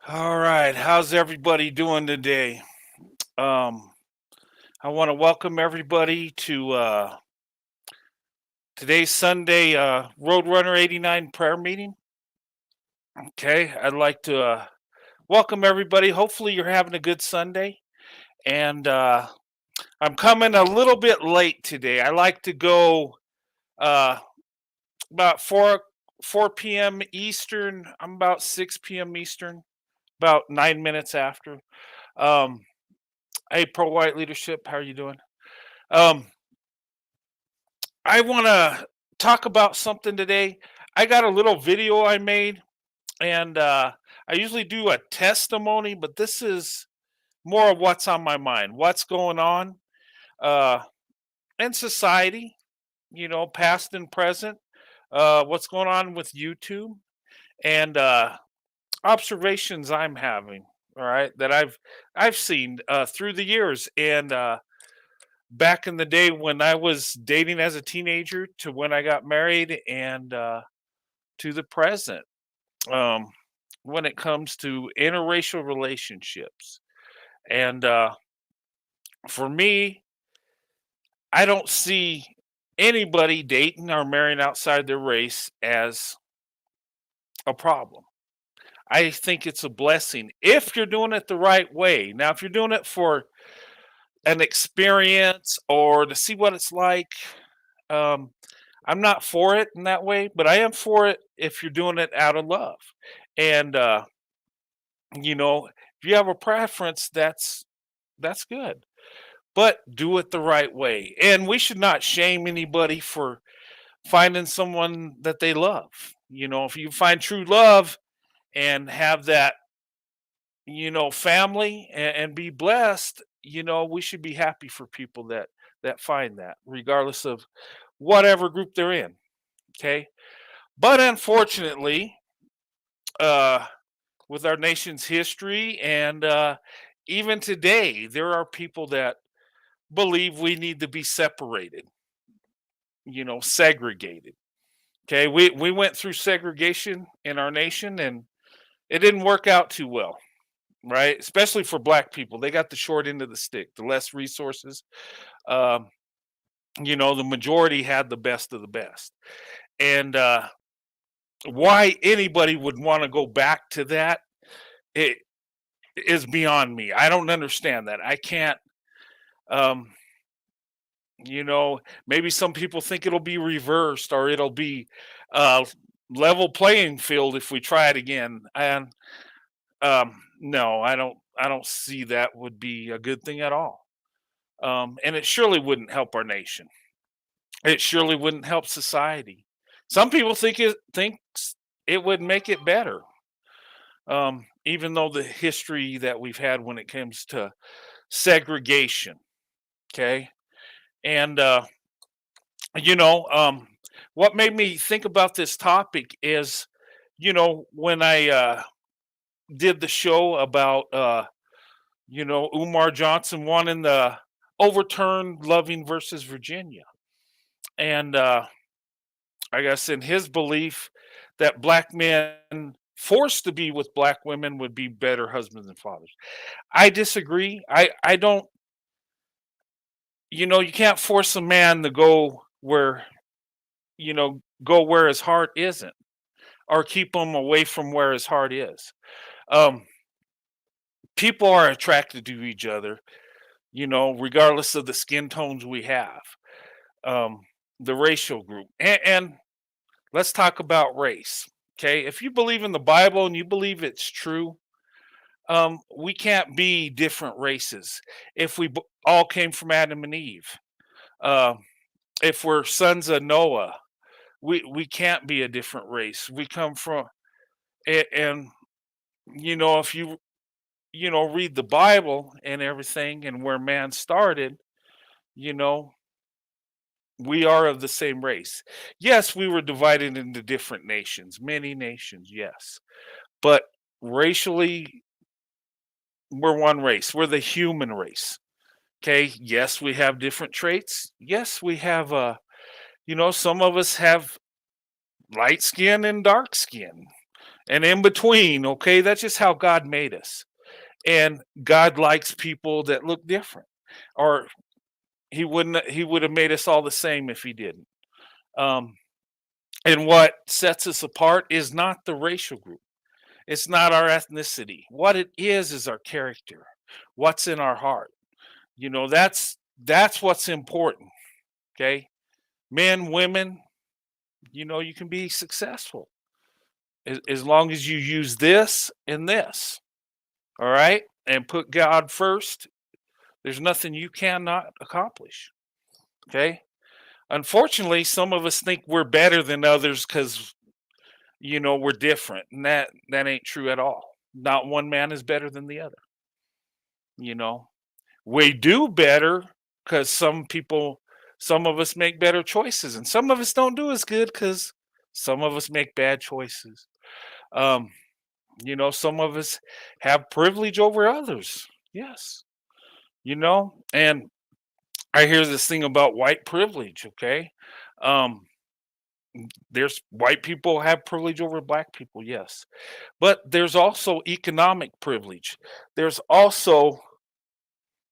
All right, how's everybody doing today? Um, I want to welcome everybody to today's Sunday Roadrunner89 prayer meeting. Okay, I'd like to welcome everybody. Hopefully, you're having a good Sunday. And I'm coming a little bit late today. I like to go uh, about 4 p.m. Eastern. I'm about 6 p.m. Eastern, about 9 minutes after. Um, hey, Pro White Leadership, how are you doing? Um, I want to talk about something today. I got a little video I made, and I usually do a testimony, but this is more of what's on my mind, what's going on uh, in society, past and present, what's going on with YouTube, and observations I'm having. All right, that I've seen through the years, and back in the day when I was dating as a teenager to when I got married and to the present, um, when it comes to interracial relationships. And for me, I don't see anybody dating or marrying outside their race as a problem. I think it's a blessing if you're doing it the right way. Now, if you're doing it for an experience or to see what it's like, um, I'm not for it in that way, but I am for it if you're doing it out of love. And if you have a preference, that's good. But do it the right way. And we should not shame anybody for finding someone that they love. If you find true love and have that, family and be blessed, we should be happy for people that find that, regardless of whatever group they're in. Okay. But unfortunately, uh, with our nation's history and even today, there are people that believe we need to be separated, segregated. Okay, we went through segregation in our nation, and it didn't work out too well, right? Especially for black people, they got the short end of the stick, the less resources. Um, the majority had the best of the best, and why anybody would want to go back to that, it is beyond me. I don't understand that. I can't. Um, maybe some people think it'll be reversed or it'll be uh, level playing field if we try it again. And no, I don't. I don't see that would be a good thing at all. And it surely wouldn't help our nation. It surely wouldn't help society. Some people think it thinks it would make it better. Even though the history that we've had when it comes to segregation, okay, and you know, um, what made me think about this topic is, when I did the show about, Umar Johnson wanting the overturned Loving versus Virginia. And I guess in his belief that black men forced to be with black women would be better husbands and fathers. I disagree. I don't, you can't force a man to go where his heart isn't or keep him away from where his heart is. Um, People are attracted to each other, regardless of the skin tones we have, um, the racial group. And let's talk about race. Okay. If you believe in the Bible and you believe it's true, we can't be different races. If we all came from Adam and Eve, uh, if we're sons of Noah, we can't be a different race. We come from, and if you read the Bible and everything and where man started, you know, we are of the same race. Yes, we were divided into different nations, many nations, yes. But racially, we're one race. We're the human race. Okay. Yes, we have different traits. Yes, we have some of us have light skin and dark skin. and in between. Okay, that's just how God made us, and God likes people that look different, or he would have made us all the same if he didn't. Um, and what sets us apart is not the racial group. It's not our ethnicity. What it is our character. What's in our heart. That's what's important. Okay, men, women. You can be successful as long as you use this and this. All right, and put God first. There's nothing you cannot accomplish. Okay. Unfortunately, some of us think we're better than others because we're different, and that ain't true at all. Not one man is better than the other. You know, we do better because some of us make better choices, and some of us don't do as good because some of us make bad choices. Um, some of us have privilege over others. Yes, and I hear this thing about white privilege. Okay, um, there's white people have privilege over black people. Yes, but there's also economic privilege. There's also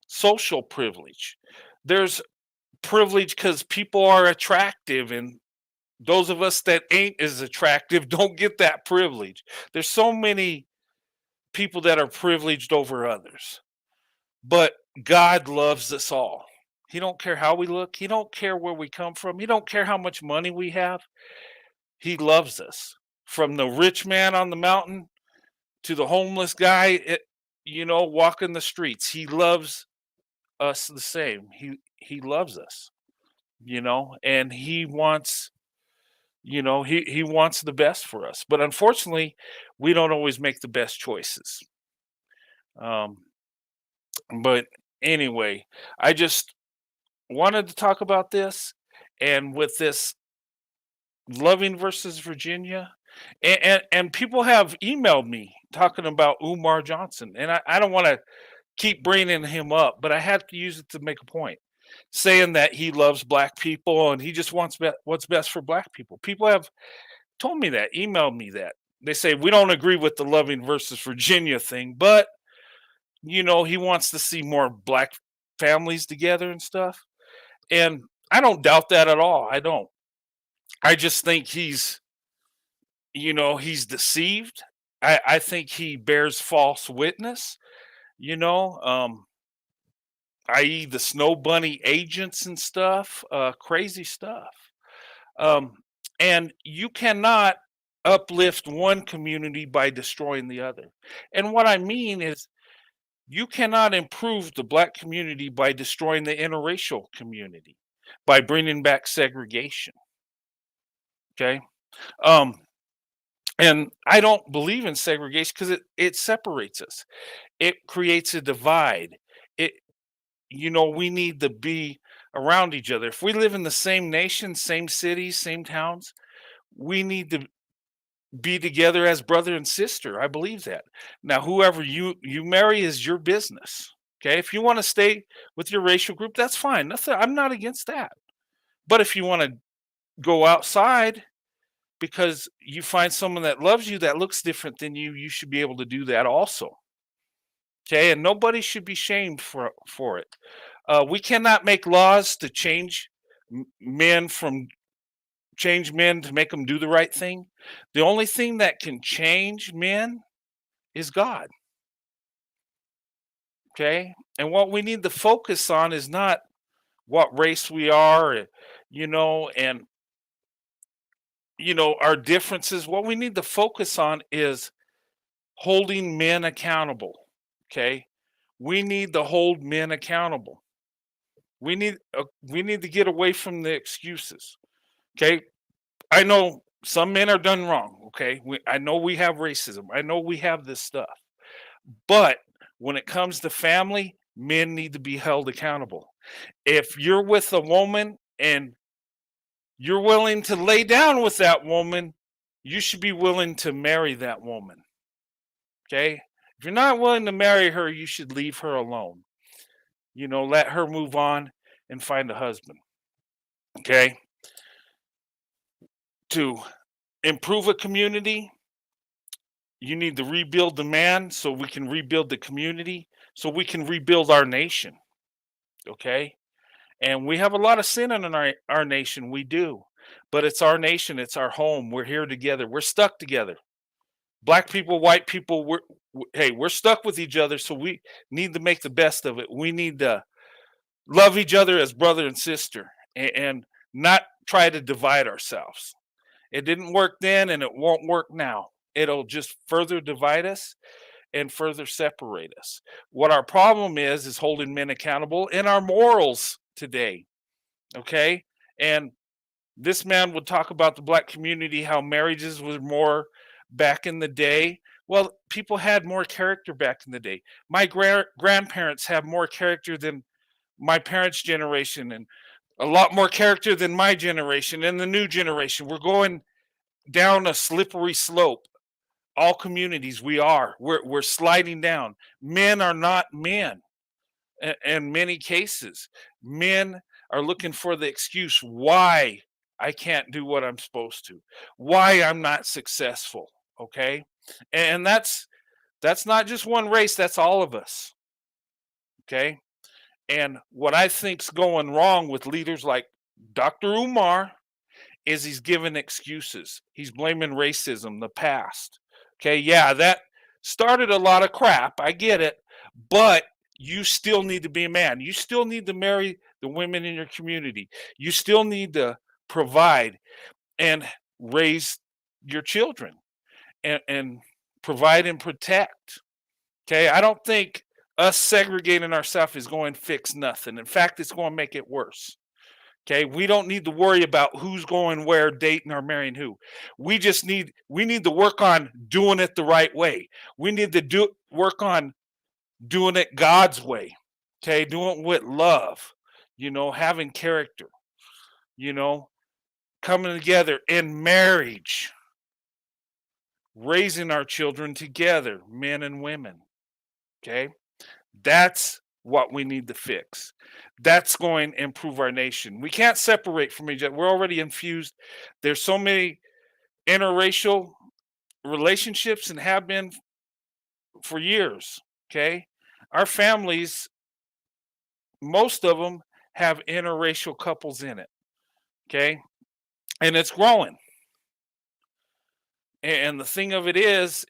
social privilege. There's privilege because people are attractive, and those of us that ain't as attractive don't get that privilege. There's so many people that are privileged over others, but God loves us all. He don't care how we look. He don't care where we come from. He don't care how much money we have. He loves us. From the rich man on the mountain to the homeless guy, walking the streets. He loves us the same. He loves us, and he wants, he wants the best for us. But unfortunately, we don't always make the best choices. Um, but anyway, I just wanted to talk about this, and with this Loving versus Virginia, and people have emailed me talking about Umar Johnson, and I don't want to keep bringing him up, but I had to use it to make a point, saying that he loves black people and he just wants what's best for black people. People have told me that, emailed me that. They say we don't agree with the Loving versus Virginia thing, but he wants to see more black families together and stuff. And I don't doubt that at all. I don't. I just think he's deceived. I think he bears false witness, you know, um, i.e., the Snow Bunny agents and stuff, crazy stuff. Um, and you cannot uplift one community by destroying the other. And what I mean is, you cannot improve the black community by destroying the interracial community, by bringing back segregation. Okay. Um, and I don't believe in segregation because it separates us. It creates a divide. It we need to be around each other. If we live in the same nation, same cities, same towns, we need to be together as brother and sister. I believe that. Now, whoever you marry is your business. Okay, if you want to stay with your racial group, that's fine. Nothing. I'm not against that. But if you want to go outside because you find someone that loves you that looks different than you should be able to do that also. Okay, and nobody should be shamed for it. We cannot make laws to change men from change men to make them do the right thing. The only thing that can change men is God. Okay, and what we need to focus on is not what race we are, and our differences. What we need to focus on is holding men accountable. Okay, we need to hold men accountable. We need to get away from the excuses. Okay, I know some men are done wrong. Okay, I know we have racism. I know we have this stuff. But when it comes to family, men need to be held accountable. If you're with a woman and you're willing to lay down with that woman, you should be willing to marry that woman. Okay? If you're not willing to marry her, you should leave her alone. Let her move on and find a husband. Okay? To improve a community, You need to rebuild the man so we can rebuild the community, so we can rebuild our nation. Okay? And we have a lot of sin in our nation. We do. But it's our nation, it's our home. We're here together. We're stuck together. Black people, white people, hey, we're stuck with each other, so we need to make the best of it. We need to love each other as brother and sister, and not try to divide ourselves. It didn't work then and it won't work now. It'll just further divide us and further separate us. What our problem is holding men accountable in our morals today. Okay? And this man would talk about the black community, how marriages were more back in the day. Well, people had more character back in the day. My grandparents have more character than my parents' generation, and a lot more character than my generation and the new generation. We're going down a slippery slope. All communities, we're sliding down. Men are not men in many cases. Men are looking for the excuse why I can't do what I'm supposed to, why I'm not successful. Okay, and that's not just one race, that's all of us. Okay, and what I think's going wrong with leaders like Dr. Umar is he's giving excuses. He's blaming racism, the past. Okay, yeah, that started a lot of crap. I get it, but you still need to be a man. You still need to marry the women in your community. You still need to provide and raise your children, and provide and protect. Okay, I don't think us segregating ourselves is going to fix nothing. In fact, it's going to make it worse. Okay, we don't need to worry about who's going where, dating or marrying who. We need to work on doing it the right way. We need to work on doing it God's way. Okay, doing it with love, having character, you know, coming together in marriage, raising our children together, men and women. Okay, that's what we need to fix. That's going to improve our nation. We can't separate from each other. We're already infused. There's so many interracial relationships and have been for years. Okay, our families, most of them have interracial couples in it. Okay, and it's growing. And the thing of it is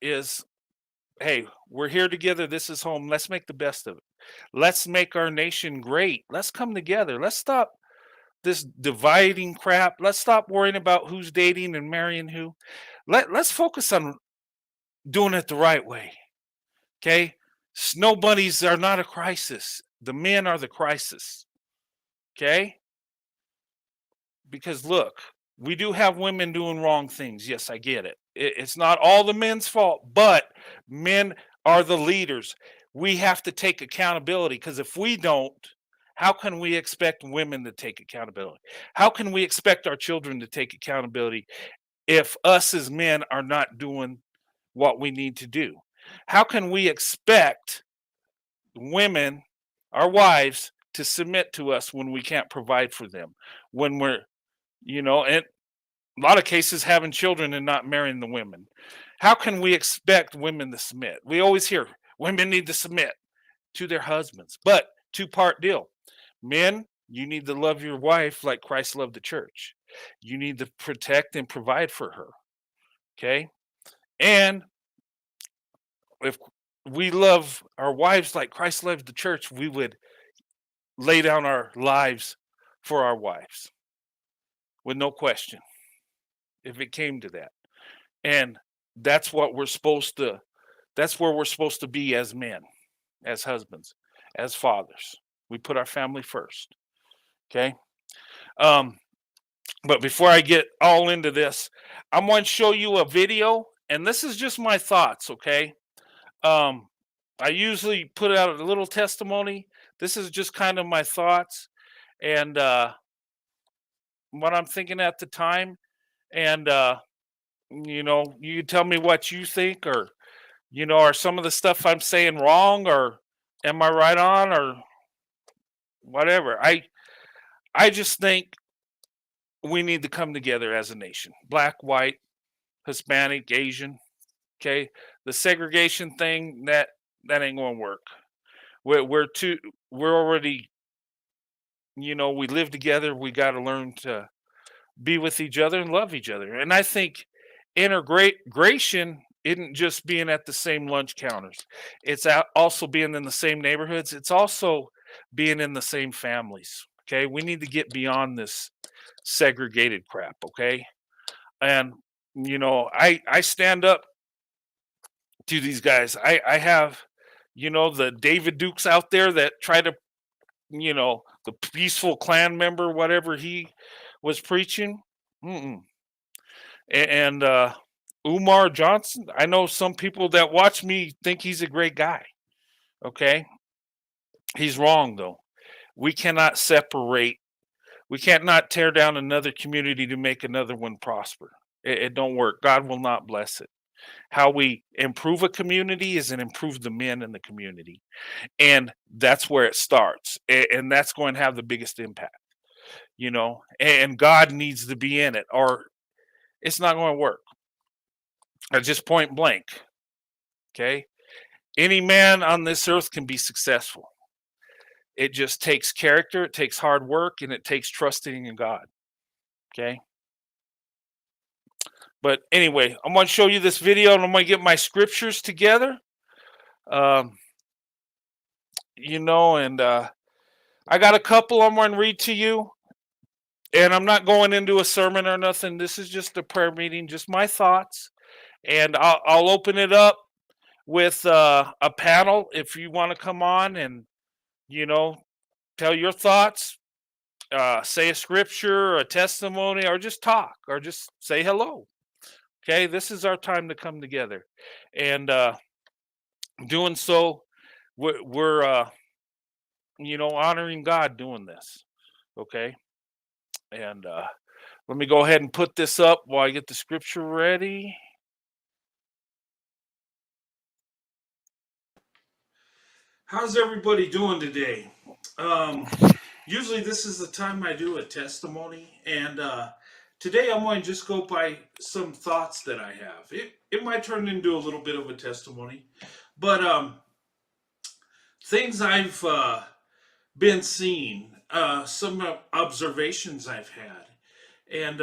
hey, we're here together. This is home. Let's make the best of it. Let's make our nation great. Let's come together. Let's stop this dividing crap. Let's stop worrying about who's dating and marrying who. Let's focus on doing it the right way. Okay? Snow bunnies are not a crisis. The men are the crisis. Okay? Because look, we do have women doing wrong things. Yes, I get it. It's not all the men's fault, but men are the leaders. We have to take accountability, because if we don't, how can we expect women to take accountability? How can we expect our children to take accountability if us as men are not doing what we need to do? How can we expect women, our wives, to submit to us when we can't provide for them? When we're, and a lot of cases having children and not marrying the women. How can we expect women to submit? We always hear women need to submit to their husbands, but two-part deal. Men, you need to love your wife like Christ loved the church. You need to protect and provide for her. Okay? And if we love our wives like Christ loved the church, we would lay down our lives for our wives with no question, if it came to that. And that's what we're supposed to, that's where we're supposed to be as men, as husbands, as fathers. We put our family first. Okay. But before I get all into this, I'm going to show you a video, and this is just my thoughts. Okay. I usually put out a little testimony. This is just kind of my thoughts and what I'm thinking at the time. And you tell me what you think, or are some of the stuff I'm saying wrong, or am I right on, or whatever. I just think we need to come together as a nation. Black, white, Hispanic, Asian. Okay, the segregation thing that ain't gonna work. We're too we're already, we live together. We got to learn to be with each other and love each other. And I think integration isn't just being at the same lunch counters. It's also being in the same neighborhoods. It's also being in the same families. Okay, we need to get beyond this segregated crap. Okay, and I stand up to these guys. I have, the David Dukes out there that try to, the peaceful Klan member, whatever he was preaching. Mm-mm. And Umar Johnson, I know some people that watch me think he's a great guy. Okay, he's wrong though. We cannot separate. We can't not tear down another community to make another one prosper. It don't work. God will not bless it. How we improve a community is and improve the men in the community, and that's where it starts, and that's going to have the biggest impact. And God needs to be in it, or it's not going to work. Just point blank. Okay, any man on this earth can be successful. It just takes character, it takes hard work, and it takes trusting in God. Okay. But anyway, I'm going to show you this video and I'm going to get my scriptures together. Um, and I got a couple I'm going to read to you. And I'm not going into a sermon or nothing. This is just a prayer meeting, just my thoughts. And I'll open it up with a panel if you want to come on and, tell your thoughts, say a scripture, a testimony, or just talk, or just say hello. Okay, this is our time to come together. And doing so, we're honoring God doing this. Okay. And let me go ahead and put this up while I get the scripture ready. How's everybody doing today? Usually this is the time I do a testimony, and today I'm going to just go by some thoughts that I have. It might turn into a little bit of a testimony, but things I've been seeing, some observations I've had, and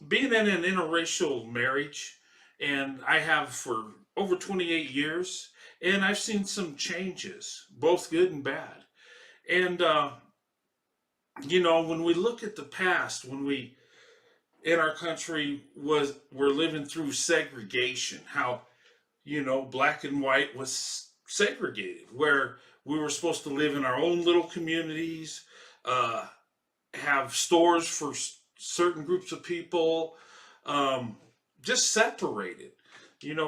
being in an interracial marriage, and I have for over 28 years, and I've seen some changes, both good and bad. And when we look at the past, when we in our country we're living through segregation, how black and white was segregated, where we were supposed to live in our own little communities, uh, have stores for certain groups of people, um, just separated.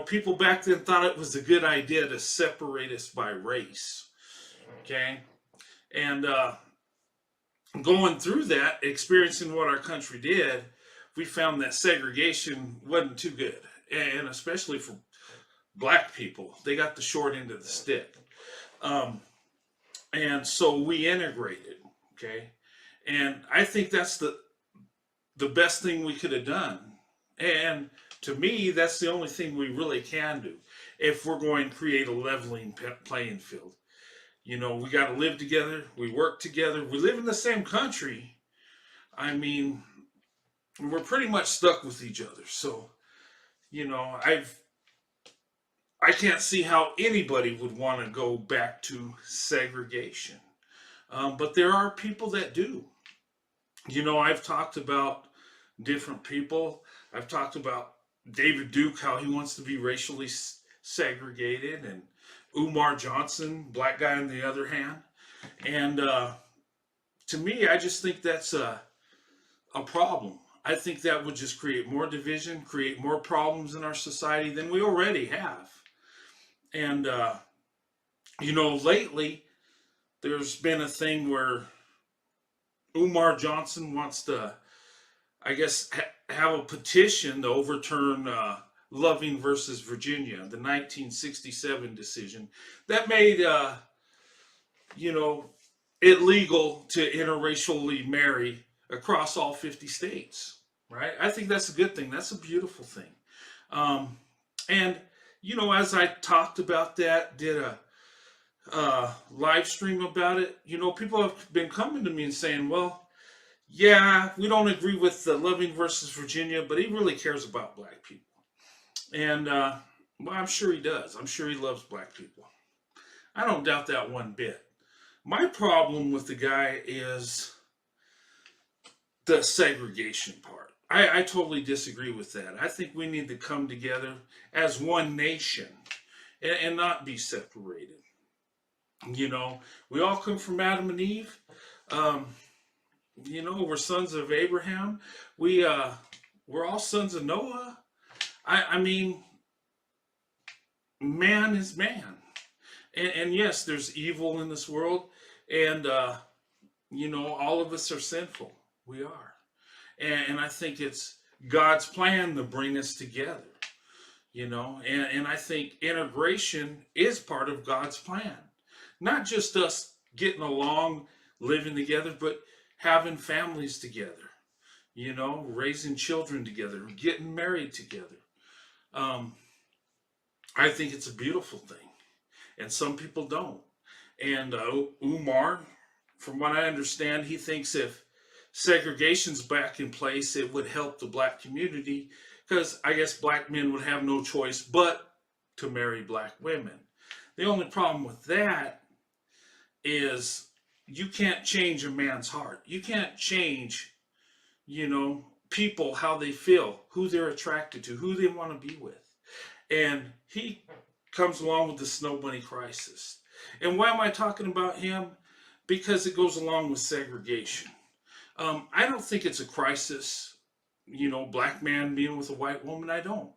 People back then thought it was a good idea to separate us by race. Okay, and going through that, experiencing what our country did, we found that segregation wasn't too good, and especially for black people, they got the short end of the stick. Um, and so we integrated. Okay, and I think that's the best thing we could have done. And to me, that's the only thing we really can do if we're going to create a leveling playing field. We got to live together. We work together. We live in the same country. I mean, we're pretty much stuck with each other. So, I can't see how anybody would want to go back to segregation. But there are people that do. I've talked about different people. I've talked about David Duke, how he wants to be racially segregated, and Umar Johnson, black guy on the other hand. And to me, I just think that's a problem. I think that would just create more division, create more problems in our society than we already have. And, lately, there's been a thing where Umar Johnson wants to, I guess, have a petition to overturn Loving versus Virginia, the 1967 decision that made, it legal to interracially marry across all 50 states. Right? I think that's a good thing. That's a beautiful thing. And as I talked about that, did a live stream about it, people have been coming to me and saying, well, yeah, we don't agree with the Loving versus Virginia, but he really cares about black people. And, well, I'm sure he does. I'm sure he loves black people. I don't doubt that one bit. My problem with the guy is the segregation part. I totally disagree with that. I think we need to come together as one nation and not be separated. We all come from Adam and Eve. Um, we're sons of Abraham. We're all sons of Noah. I mean, man is man, and yes, there's evil in this world, and all of us are sinful. We are, and I think it's God's plan to bring us together. And I think integration is part of God's plan, not just us getting along, living together, but having families together. Raising children together, getting married together. Um, I think it's a beautiful thing, and some people don't. And Umar, from what I understand, he thinks if segregation's back in place, it would help the black community because I guess black men would have no choice but to marry black women. The only problem with that is you can't change a man's heart. You can't change, people how they feel, who they're attracted to, who they want to be with. And he comes along with the Snow Bunny crisis. And why am I talking about him? Because it goes along with segregation. I don't think it's a crisis, black man being with a white woman. I don't.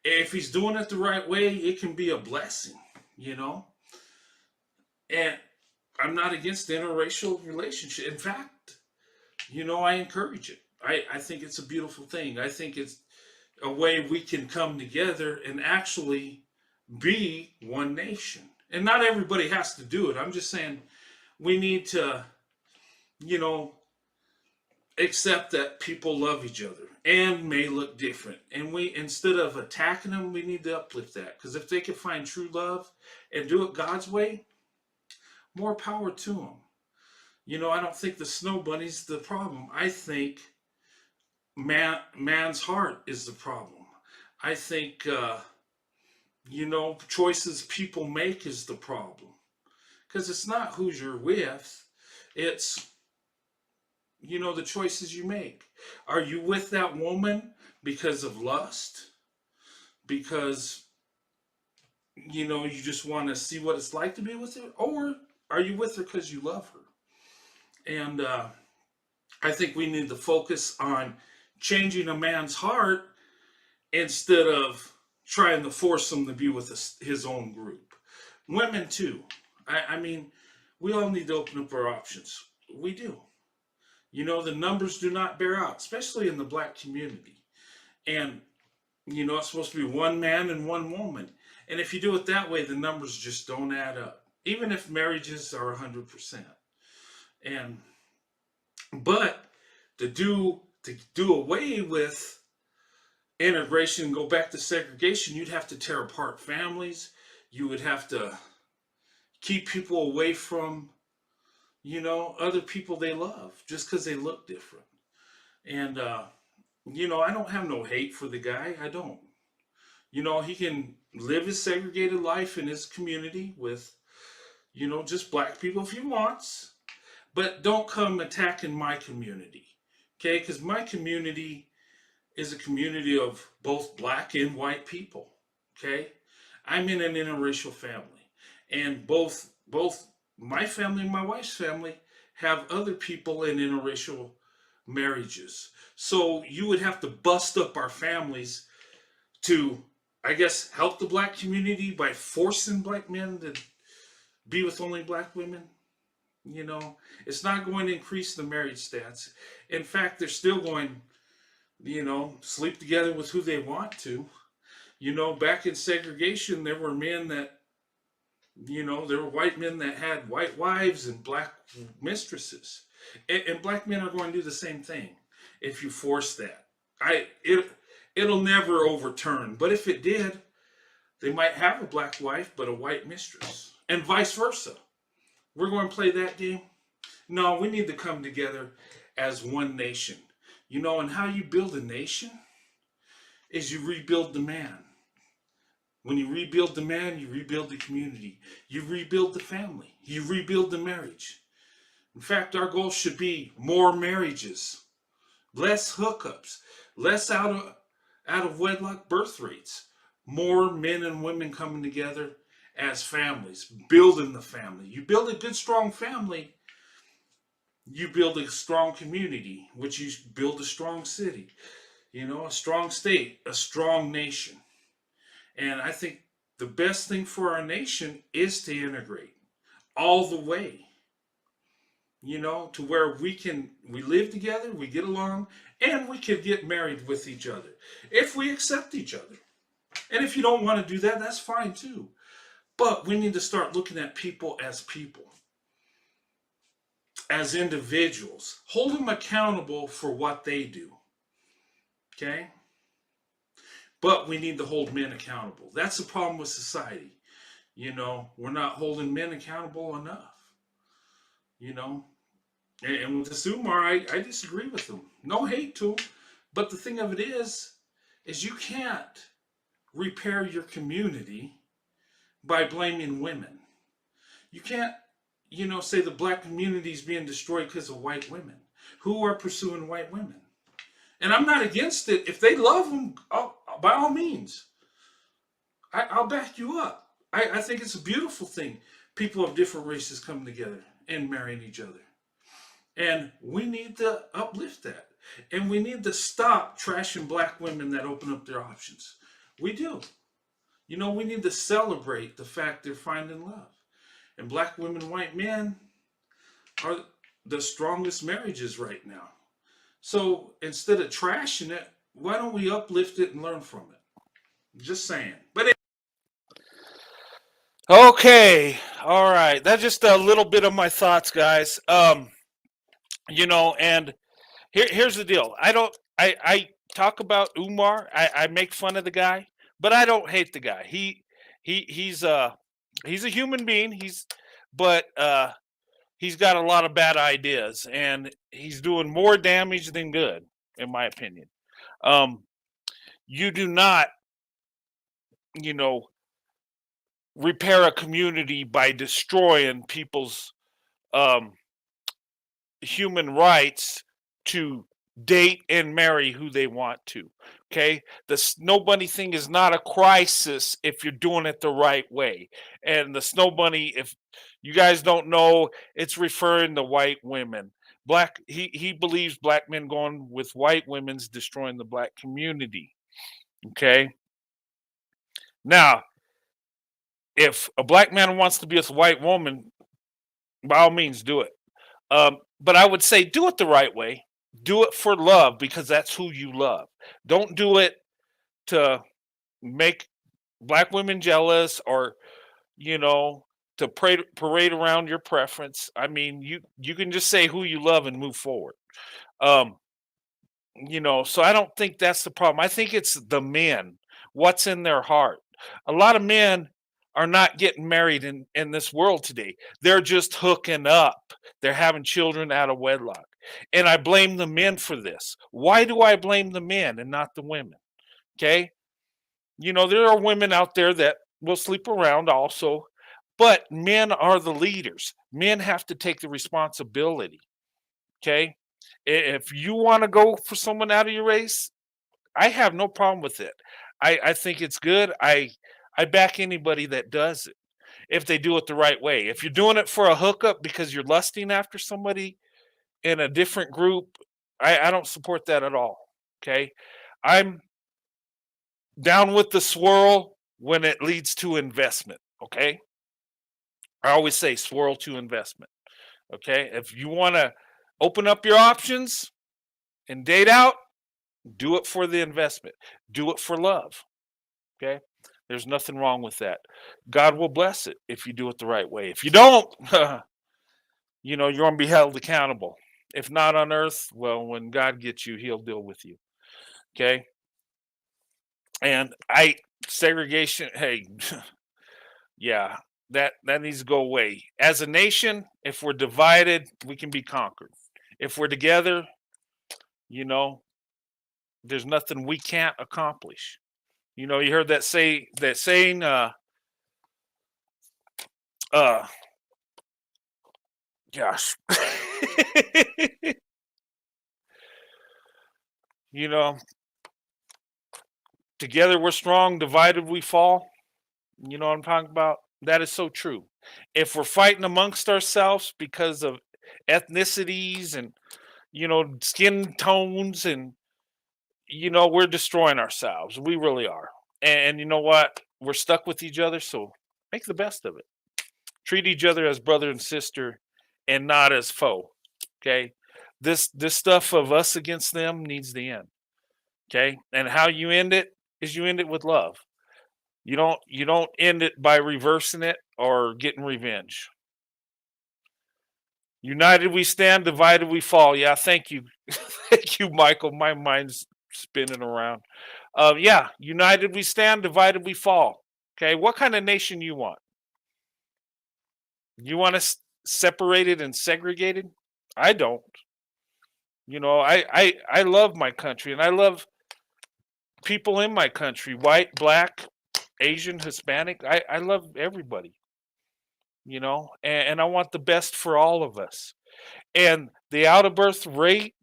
If he's doing it the right way, it can be a blessing, And I'm not against the interracial relationship. In fact, I encourage it. I think it's a beautiful thing. I think it's a way we can come together and actually be one nation. And not everybody has to do it. I'm just saying we need to, you know, accept that people love each other and may look different. And we, instead of attacking them, we need to uplift that. Because if they can find true love and do it God's way, more power to them. I don't think the snow bunny's the problem. I think man's heart is the problem. I think, choices people make is the problem. Because it's not who you're with, it's, the choices you make. Are you with that woman because of lust? Because, you just want to see what it's like to be with her? Or are you with her because you love her? And I think we need to focus on changing a man's heart instead of trying to force him to be with his own group. Women, too. I mean, we all need to open up our options. We do. The numbers do not bear out, especially in the black community. And, it's supposed to be one man and one woman. And if you do it that way, the numbers just don't add up, even if marriages are 100%. But to do away with integration and go back to segregation, you'd have to tear apart families. You would have to keep people away from, other people they love just because they look different. And, I don't have no hate for the guy. I don't. He can live his segregated life in his community with, just black people if he wants. But don't come attacking my community. Okay? Because my community is a community of both black and white people. Okay? I'm in an interracial family. And both my family and my wife's family have other people in interracial marriages. So you would have to bust up our families to, I guess, help the black community by forcing black men to be with only black women. It's not going to increase the marriage stats. In fact, they're still going, sleep together with who they want to. Back in segregation, there were men that, there were white men that had white wives and black mistresses. And black men are going to do the same thing if you force that. It'll never overturn. But if it did, They might have a black wife, but a white mistress, and vice versa. We're going to play that game. No, we need to come together as one nation. And how you build a nation is you rebuild the man. When you rebuild the man, you rebuild the community. You rebuild the family. You rebuild the marriage. In fact, our goal should be more marriages, less hookups, less out of wedlock birth rates, more men and women coming together as families, building the family. You build a good, strong family, you build a strong community, which you build a strong city, a strong state, a strong nation. And I think the best thing for our nation is to integrate all the way, to where we live together, we get along, and we can get married with each other if we accept each other. And if you don't want to do that, that's fine too. But we need to start looking at people, as individuals, hold them accountable for what they do. Okay? But we need to hold men accountable. That's the problem with society. We're not holding men accountable enough. And with this Umar, I disagree with him. No hate to him. But the thing of it is you can't repair your community by blaming women. You can't, say the black community is being destroyed because of white women who are pursuing white women. And I'm not against it. If they love them, by all means, I'll back you up. I think it's a beautiful thing. People of different races coming together and marrying each other. And we need to uplift that. And we need to stop trashing black women that open up their options. We do. We need to celebrate the fact they're finding love. And black women and white men are the strongest marriages right now. So instead of trashing it, why don't we uplift it and learn from it? Just saying. But okay, all right. That's just a little bit of my thoughts, guys. And here's the deal. I talk about Umar. I make fun of the guy, but I don't hate the guy. He's a human being. But he's got a lot of bad ideas, and he's doing more damage than good, in my opinion. You do not, repair a community by destroying people's human rights to date and marry who they want to. Okay, the snow bunny thing is not a crisis if you're doing it the right way. And the snow bunny, if you guys don't know, it's referring to white women. He believes black men going with white women's destroying the black community. Okay, now if a black man wants to be with a white woman, by all means do it. But I would say do it the right way. Do it for love, because that's who you love. Don't do it to make black women jealous, or to parade around your preference. I mean, you can just say who you love and move forward. Um, so I don't think that's the problem. I think it's the men, what's in their heart. A lot of men are not getting married in this world today. They're just hooking up. They're having children out of wedlock. And I blame the men for this. Why do I blame the men and not the women? Okay. There are women out there that will sleep around also, but men are the leaders. Men have to take the responsibility. Okay. If you want to go for someone out of your race, I have no problem with it. I think it's good. I back anybody that does it if they do it the right way. If you're doing it for a hookup because you're lusting after somebody in a different group, I don't support that at all. Okay. I'm down with the swirl when it leads to investment. Okay. I always say swirl to investment. Okay. If you want to open up your options and date out, do it for the investment. Do it for love. Okay. There's nothing wrong with that. God will bless it if you do it the right way. If you don't, you're going to be held accountable. If not on earth, well, when God gets you, he'll deal with you. Okay. And I segregation. Hey, yeah, that needs to go away. As a nation, if we're divided, we can be conquered. If we're together, you know, there's nothing we can't accomplish. You heard that saying, uh gosh. you know, Together we're strong, divided we fall. You know what I'm talking about? That is so true. If we're fighting amongst ourselves because of ethnicities and skin tones, and we're destroying ourselves. We really are. And you know what? We're stuck with each other, so make the best of it. Treat each other as brother and sister and not as foe. Okay? This stuff of us against them needs to end. Okay? And how you end it is you end it with love. You don't end it by reversing it or getting revenge. United we stand, divided we fall. Yeah, thank you. Thank you, Michael. My mind's spinning around. Yeah, united we stand, divided we fall. Okay, what kind of nation you want? You want us separated and segregated? I don't. I love my country, and I love people in my country, white, black, Asian, Hispanic. I love everybody, and I want the best for all of us. And the out of birth rate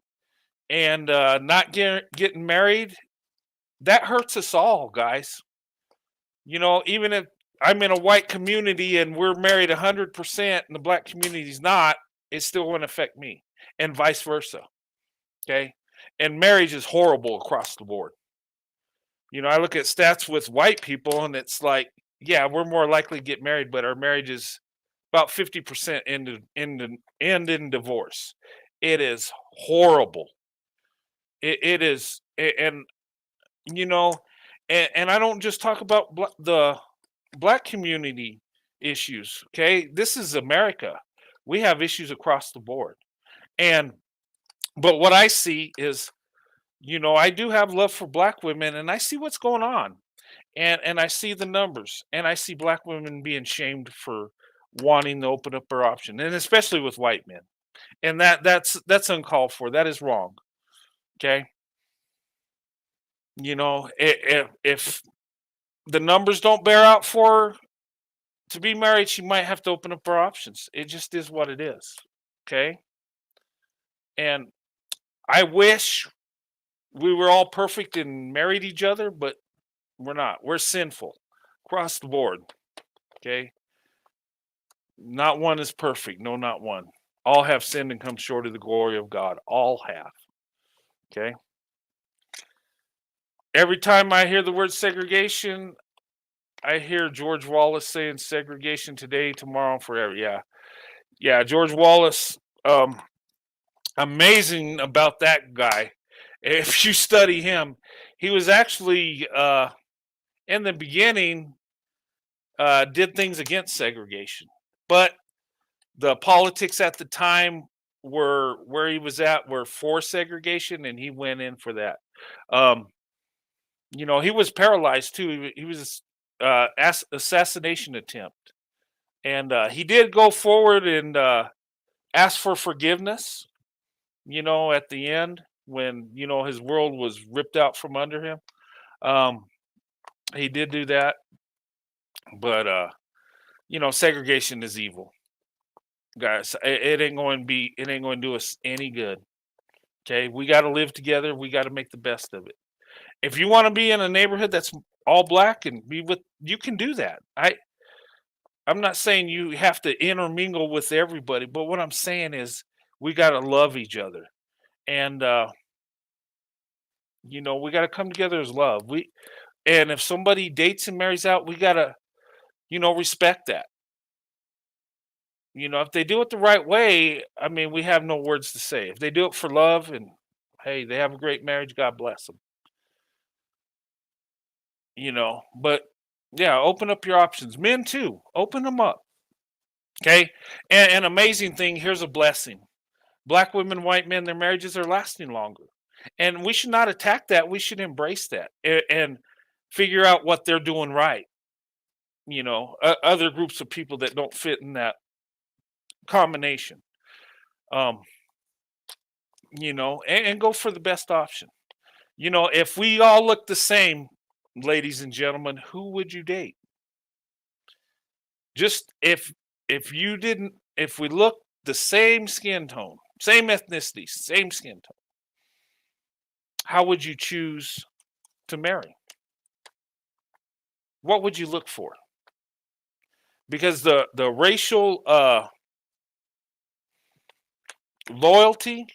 and not getting married, that hurts us all, guys. Even if I'm in a white community and we're married 100% and the black community's not, it still won't affect me, and vice versa. Okay. And marriage is horrible across the board. I look at stats with white people and it's like, yeah, we're more likely to get married, but our marriage is about 50% end in divorce. It is horrible. It is, and you know, and I don't just talk about the black community issues. Okay, this is America. We have issues across the board, and but what I see is, I do have love for black women, and I see what's going on, and I see the numbers, and I see black women being shamed for wanting to open up their option, and especially with white men, and that's uncalled for. That is wrong. Okay, if the numbers don't bear out for her to be married, she might have to open up her options. It just is what it is. Okay, and I wish we were all perfect and married each other, but we're not. We're sinful across the board. Okay. Not one is perfect. No, not one. All have sinned and come short of the glory of God. All have. Okay. Every time I hear the word segregation, I hear George Wallace saying segregation today, tomorrow, forever. Yeah. Yeah. George Wallace, amazing about that guy. If you study him, he was actually, in the beginning, did things against segregation. But the politics at the time were where he was at were for segregation, and he went in for that. Um, he was paralyzed too. He was assassination attempt, and he did go forward and ask for forgiveness. At the end when his world was ripped out from under him, um, he did do that. But segregation is evil, guys. It ain't going to be. It ain't going to do us any good. Okay, we got to live together. We got to make the best of it. If you want to be in a neighborhood that's all black and be with, you can do that. I'm not saying you have to intermingle with everybody, but what I'm saying is we got to love each other, and we got to come together as love. And if somebody dates and marries out, we got to respect that. If they do it the right way, I mean, we have no words to say. If they do it for love and hey, they have a great marriage, God bless them. But yeah, open up your options. Men too, open them up. Okay. And an amazing thing, here's a blessing. Black women, white men, their marriages are lasting longer. And we should not attack that. We should embrace that and figure out what they're doing right. Other groups of people that don't fit in that combination. Um, and go for the best option. If we all look the same, ladies and gentlemen, who would you date? Just if we look the same skin tone, same ethnicity, same skin tone, how would you choose to marry? What would you look for? Because the racial loyalty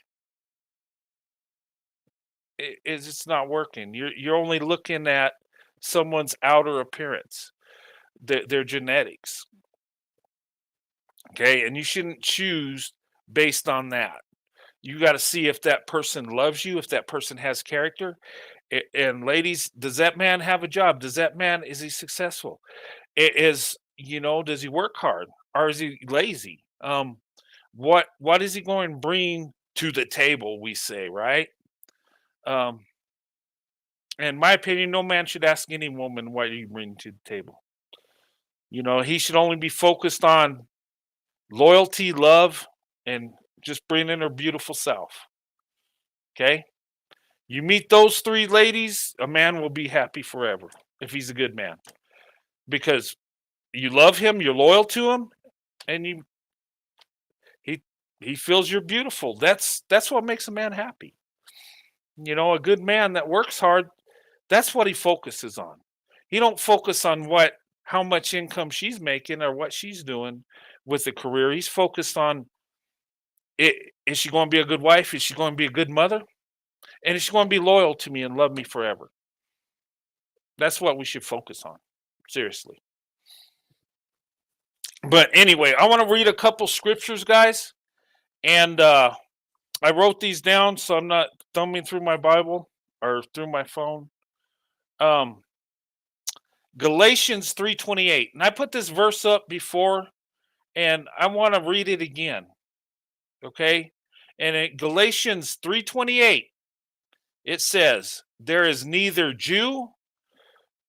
is it's not working. You're only looking at someone's outer appearance, their genetics. Okay, and you shouldn't choose based on that. You got to see if that person loves you, if that person has character. And ladies, does that man have a job? Is he successful? Does he work hard or is he lazy? What is he going to bring to the table? We say, right? Um, in my opinion, no man should ask any woman what you bring to the table. He should only be focused on loyalty, love, and just bringing her beautiful self. Okay? You meet those three ladies, a man will be happy forever if he's a good man. Because you love him, you're loyal to him, and he feels you're beautiful. That's what makes a man happy. A good man that works hard, that's what he focuses on. He don't focus on how much income she's making or what she's doing with the career. He's focused on is she going to be a good wife? Is she going to be a good mother? And is she going to be loyal to me and love me forever? That's what we should focus on. Seriously. But anyway, I want to read a couple scriptures, guys. And I wrote these down so I'm not thumbing through my Bible or through my phone. Galatians 3:28. And I put this verse up before, and I want to read it again. Okay? And in Galatians 3:28, it says, there is neither Jew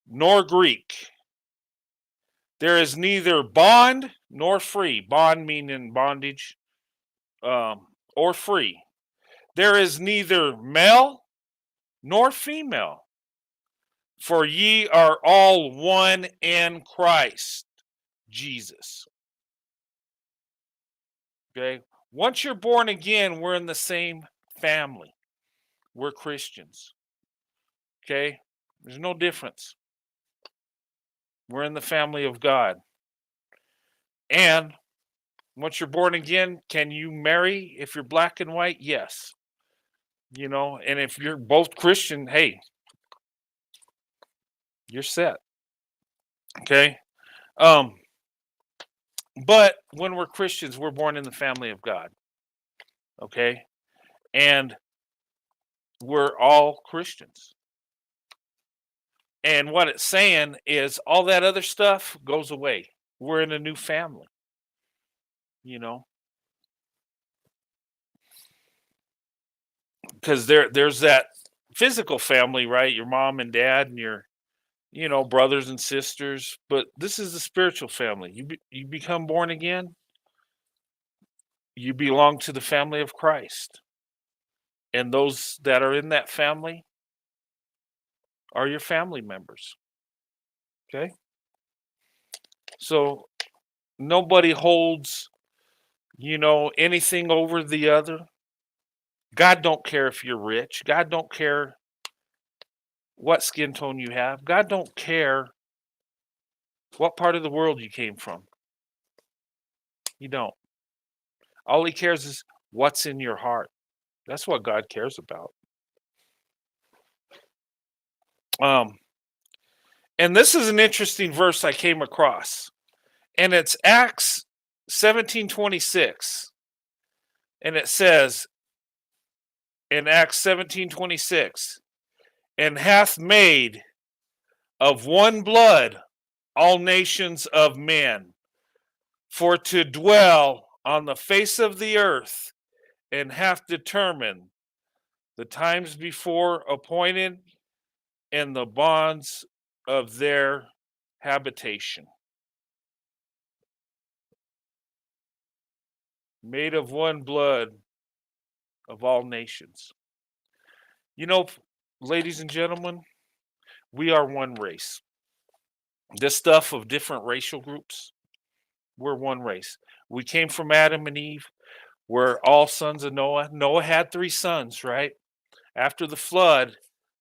nor Greek. There is neither bond nor free. Bond meaning bondage, or free. There is neither male nor female. For ye are all one in Christ Jesus. Okay? Once you're born again, we're in the same family. We're Christians. Okay? There's no difference. We're in the family of God. And once you're born again, can you marry if you're black and white? Yes. And if you're both Christian, hey, you're set. Okay? But when we're Christians, we're born in the family of God. Okay? And we're all Christians. And what it's saying is all that other stuff goes away. We're in a new family. Because there's that physical family, right? Your mom and dad and your brothers and sisters, but this is the spiritual family. You become born again, you belong to the family of Christ. And those that are in that family are your family members. Okay? So nobody holds, anything over the other. God don't care if you're rich. God don't care what skin tone you have. God don't care what part of the world you came from. He don't. All he cares is what's in your heart. That's what God cares about. And this is an interesting verse I came across. And it's Acts 17:26. And it says in Acts 17:26, and hath made of one blood all nations of men, for to dwell on the face of the earth, and hath determined the times before appointed and the bonds of their habitation, made of one blood of all nations. You know, ladies and gentlemen, we are one race. This stuff of different racial groups, we're one race. We came from Adam and Eve. We're all sons of Noah. Noah had 3 sons, right? After the flood,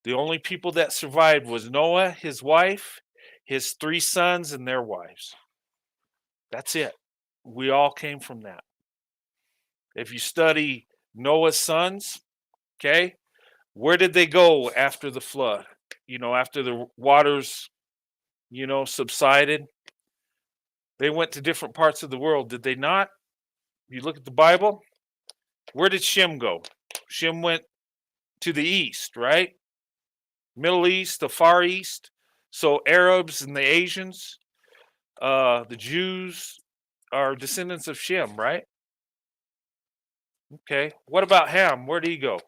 the only people that survived was Noah, his wife, his 3 sons, and their wives. That's it. We all came from that. If you study Noah's sons, okay, where did they go after the flood? After the waters, subsided, they went to different parts of the world, did they not? You look at the Bible, where did Shem go? Shem went to the east, right? Middle East, the Far East. So Arabs and the Asians, the Jews are descendants of Shem, right? Okay. What about Ham? Where did he go?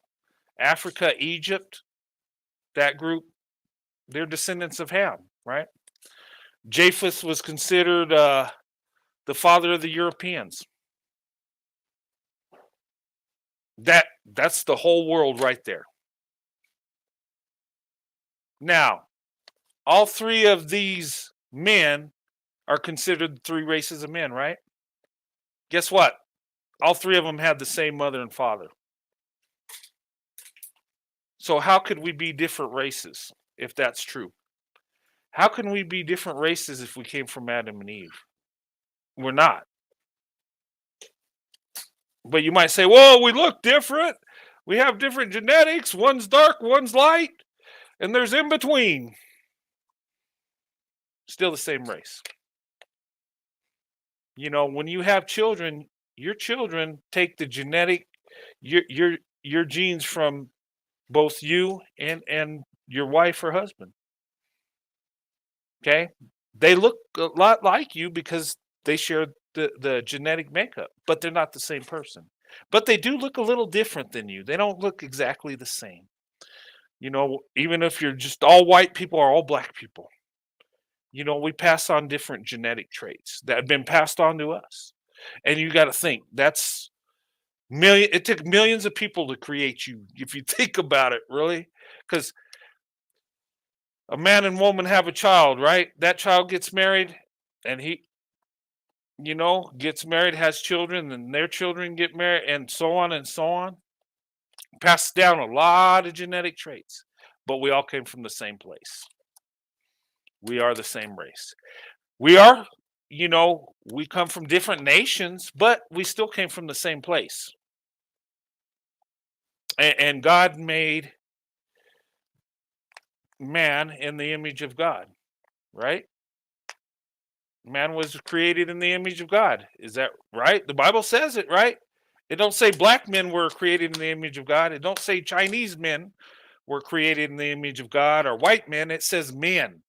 Africa, Egypt, that group, they're descendants of Ham, right? Japheth was considered the father of the Europeans. That's the whole world right there. Now, all 3 of these men are considered 3 races of men, right? Guess what? All 3 of them had the same mother and father. So how could we be different races if that's true? How can we be different races if we came from Adam and Eve? We're not. But you might say, "Whoa, we look different. We have different genetics. One's dark, one's light, and there's in between." Still the same race. When you have children, your children take the genetic, your genes from both you and your wife or husband. Okay, they look a lot like you because they share the genetic makeup, but they're not the same person. But they do look a little different than you. They don't look exactly the same. Even if you're just all white people or all black people, we pass on different genetic traits that have been passed on to us. And you got to think it took millions of people to create you, if you think about it, really. Because a man and woman have a child, right? That child gets married, and he gets married, has children, and their children get married, and so on and so on. Passes down a lot of genetic traits, but we all came from the same place. We are the same race. We are, we come from different nations, but we still came from the same place. And God made man in the image of God, right? Man was created in the image of God. Is that right? The Bible says it, right? It don't say black men were created in the image of God. It don't say Chinese men were created in the image of God or white men. It says men.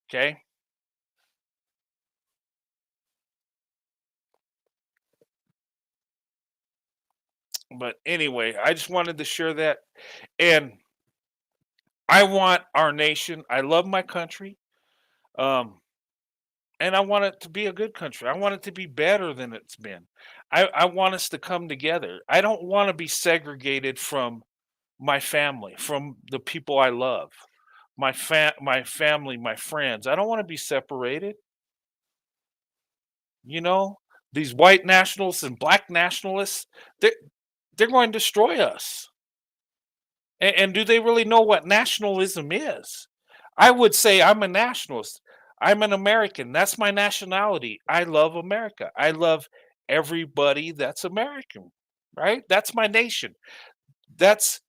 Okay? But anyway, I just wanted to share that. And I want our nation, I love my country. And I want it to be a good country. I want it to be better than it's been. I want us to come together. I don't want to be segregated from my family, from the people I love, my family, my friends. I don't want to be separated. You know, these white nationalists and black nationalists, they're going to destroy us. And do they really know what nationalism is? I would say I'm a nationalist. I'm an American. That's my nationality. I love America. I love everybody that's American, right? That's my nation. That's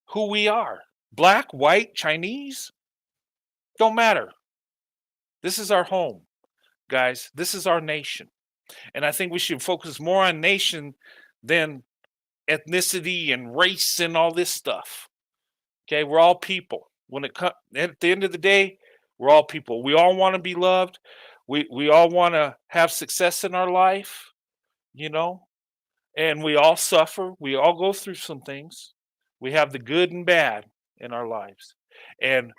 who we are. Black, white, Chinese, don't matter. This is our home, guys. This is our nation. And I think we should focus more on nation than ethnicity and race and all this stuff. Okay, we're all people. When it comes at the end of the day, we're all people. We all want to be loved. We all want to have success in our life, you know, and we all suffer. We all go through some things. We have the good and bad in our lives. And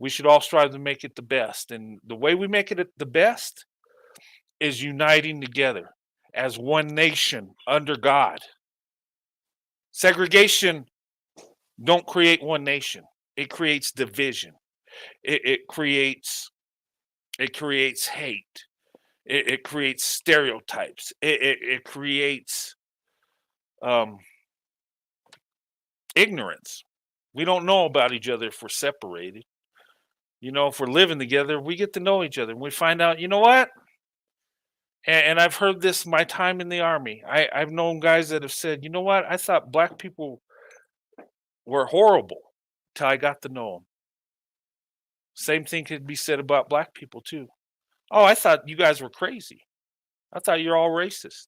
We should all strive to make it the best. And the way we make it the best is uniting together as one nation under God. Segregation don't create one nation. It creates division. It creates hate. It creates stereotypes. It creates um, ignorance. We don't know about each other if we're separated. If we're living together, we get to know each other and we find out, you know what? And I've heard this my time in the army. I've known guys that have said, you know what? I thought black people were horrible till I got to know them. Same thing could be said about black people too. Oh, I thought you guys were crazy. I thought you're all racist.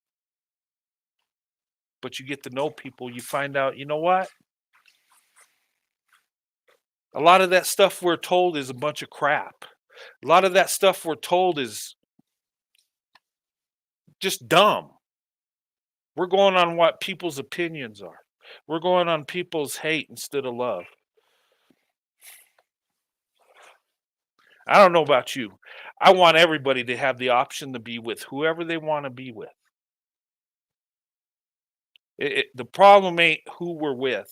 But you get to know people, you find out, you know what? A lot of that stuff we're told is a bunch of crap. A lot of that stuff we're told is just dumb. We're going on what people's opinions are. We're going on people's hate instead of love. I don't know about you. I want everybody to have the option to be with whoever they want to be with. The problem ain't who we're with.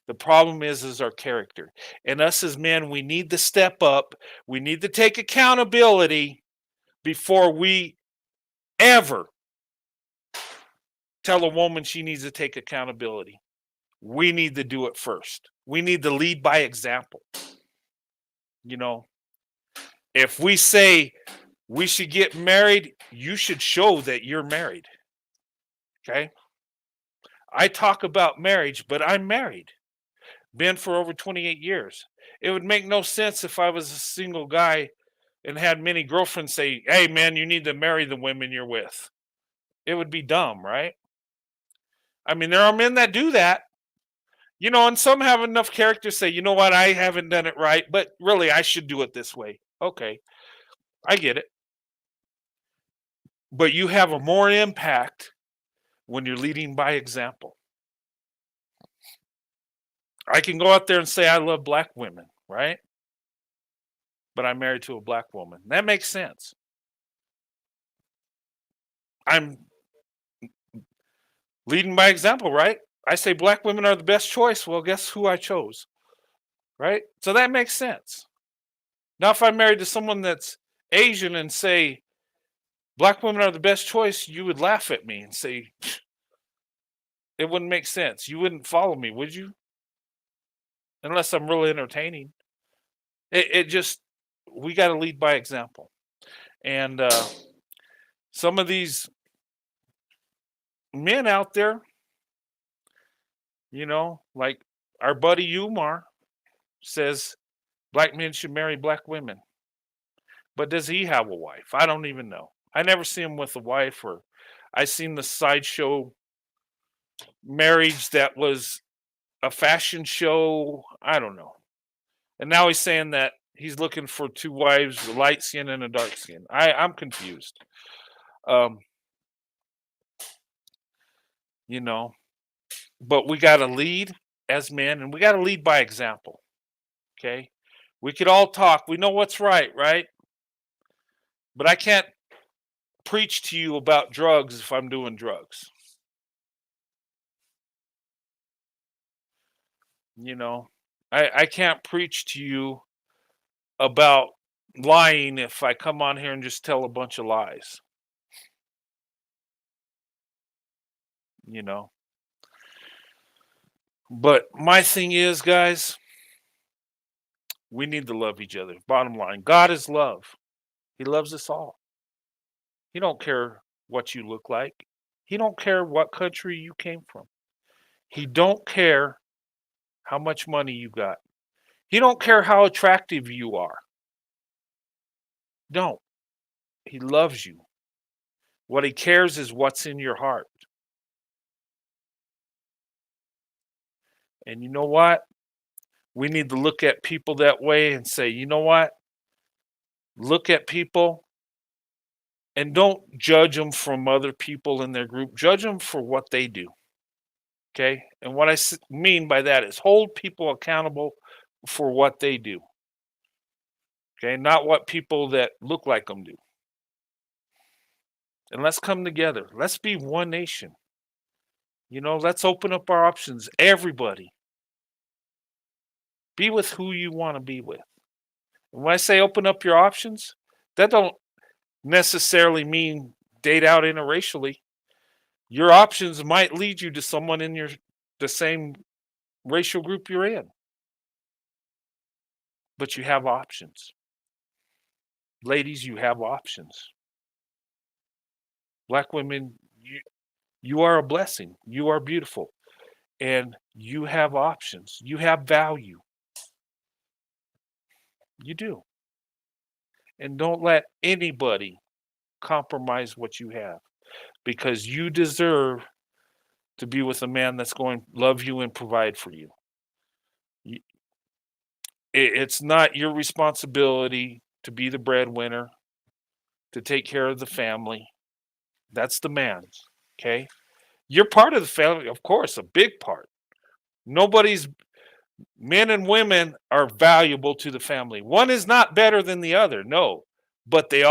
The problem is our character. And us as men, we need to step up. We need to take accountability before we ever tell a woman she needs to take accountability. We need to do it first. We need to lead by example. If we say we should get married, you should show that you're married. Okay? I talk about marriage, but I'm married. Been for over 28 years. It would make no sense if I was a single guy and had many girlfriends say, hey, man, you need to marry the women you're with. It would be dumb, right? I mean, there are men that do that. And some have enough character to say, you know what, I haven't done it right, but really, I should do it this way. Okay, I get it. But you have a more impact when you're leading by example. I can go out there and say I love black women, right? But I'm married to a black woman. That makes sense. I'm leading by example, right? I say black women are the best choice. Well, guess who I chose? Right? So that makes sense. Now, if I'm married to someone that's Asian and say black women are the best choice, you would laugh at me and say, it wouldn't make sense. You wouldn't follow me, would you? Unless I'm really entertaining. We got to lead by example. And some of these men out there, like our buddy Umar says, black men should marry black women. But does he have a wife? I don't even know. I never see him with a wife, or I seen the sideshow marriage that was a fashion show. I don't know. And now he's saying that he's looking for two wives, a light skin and a dark skin. I'm confused. But we got to lead as men, and we got to lead by example. Okay? We could all talk. We know what's right? But I can't preach to you about drugs if I'm doing drugs. I can't preach to you about lying if I come on here and just tell a bunch of lies. But my thing is, guys, we need to love each other. Bottom line, God is love. He loves us all. He don't care what you look like. He don't care what country you came from. He don't care how much money you got. He don't care how attractive you are. Don't. He loves you. What he cares is what's in your heart. And you know what? We need to look at people that way and say, you know what? Look at people and don't judge them from other people in their group. Judge them for what they do. Okay? And what I mean by that is hold people accountable for what they do. Okay, not what people that look like them do. And let's come together. Let's be one nation. Let's open up our options. Everybody, be with who you want to be with. And when I say open up your options, that don't necessarily mean date out interracially. Your options might lead you to someone in the same racial group you're in. But you have options. Ladies, you have options. Black women, you are a blessing. You are beautiful. And you have options. You have value. You do. And don't let anybody compromise what you have, because you deserve to be with a man that's going to love you and provide for you. It's not your responsibility to be the breadwinner, to take care of the family. That's the man's, okay? You're part of the family, of course, a big part. Men and women are valuable to the family. One is not better than the other, no, but they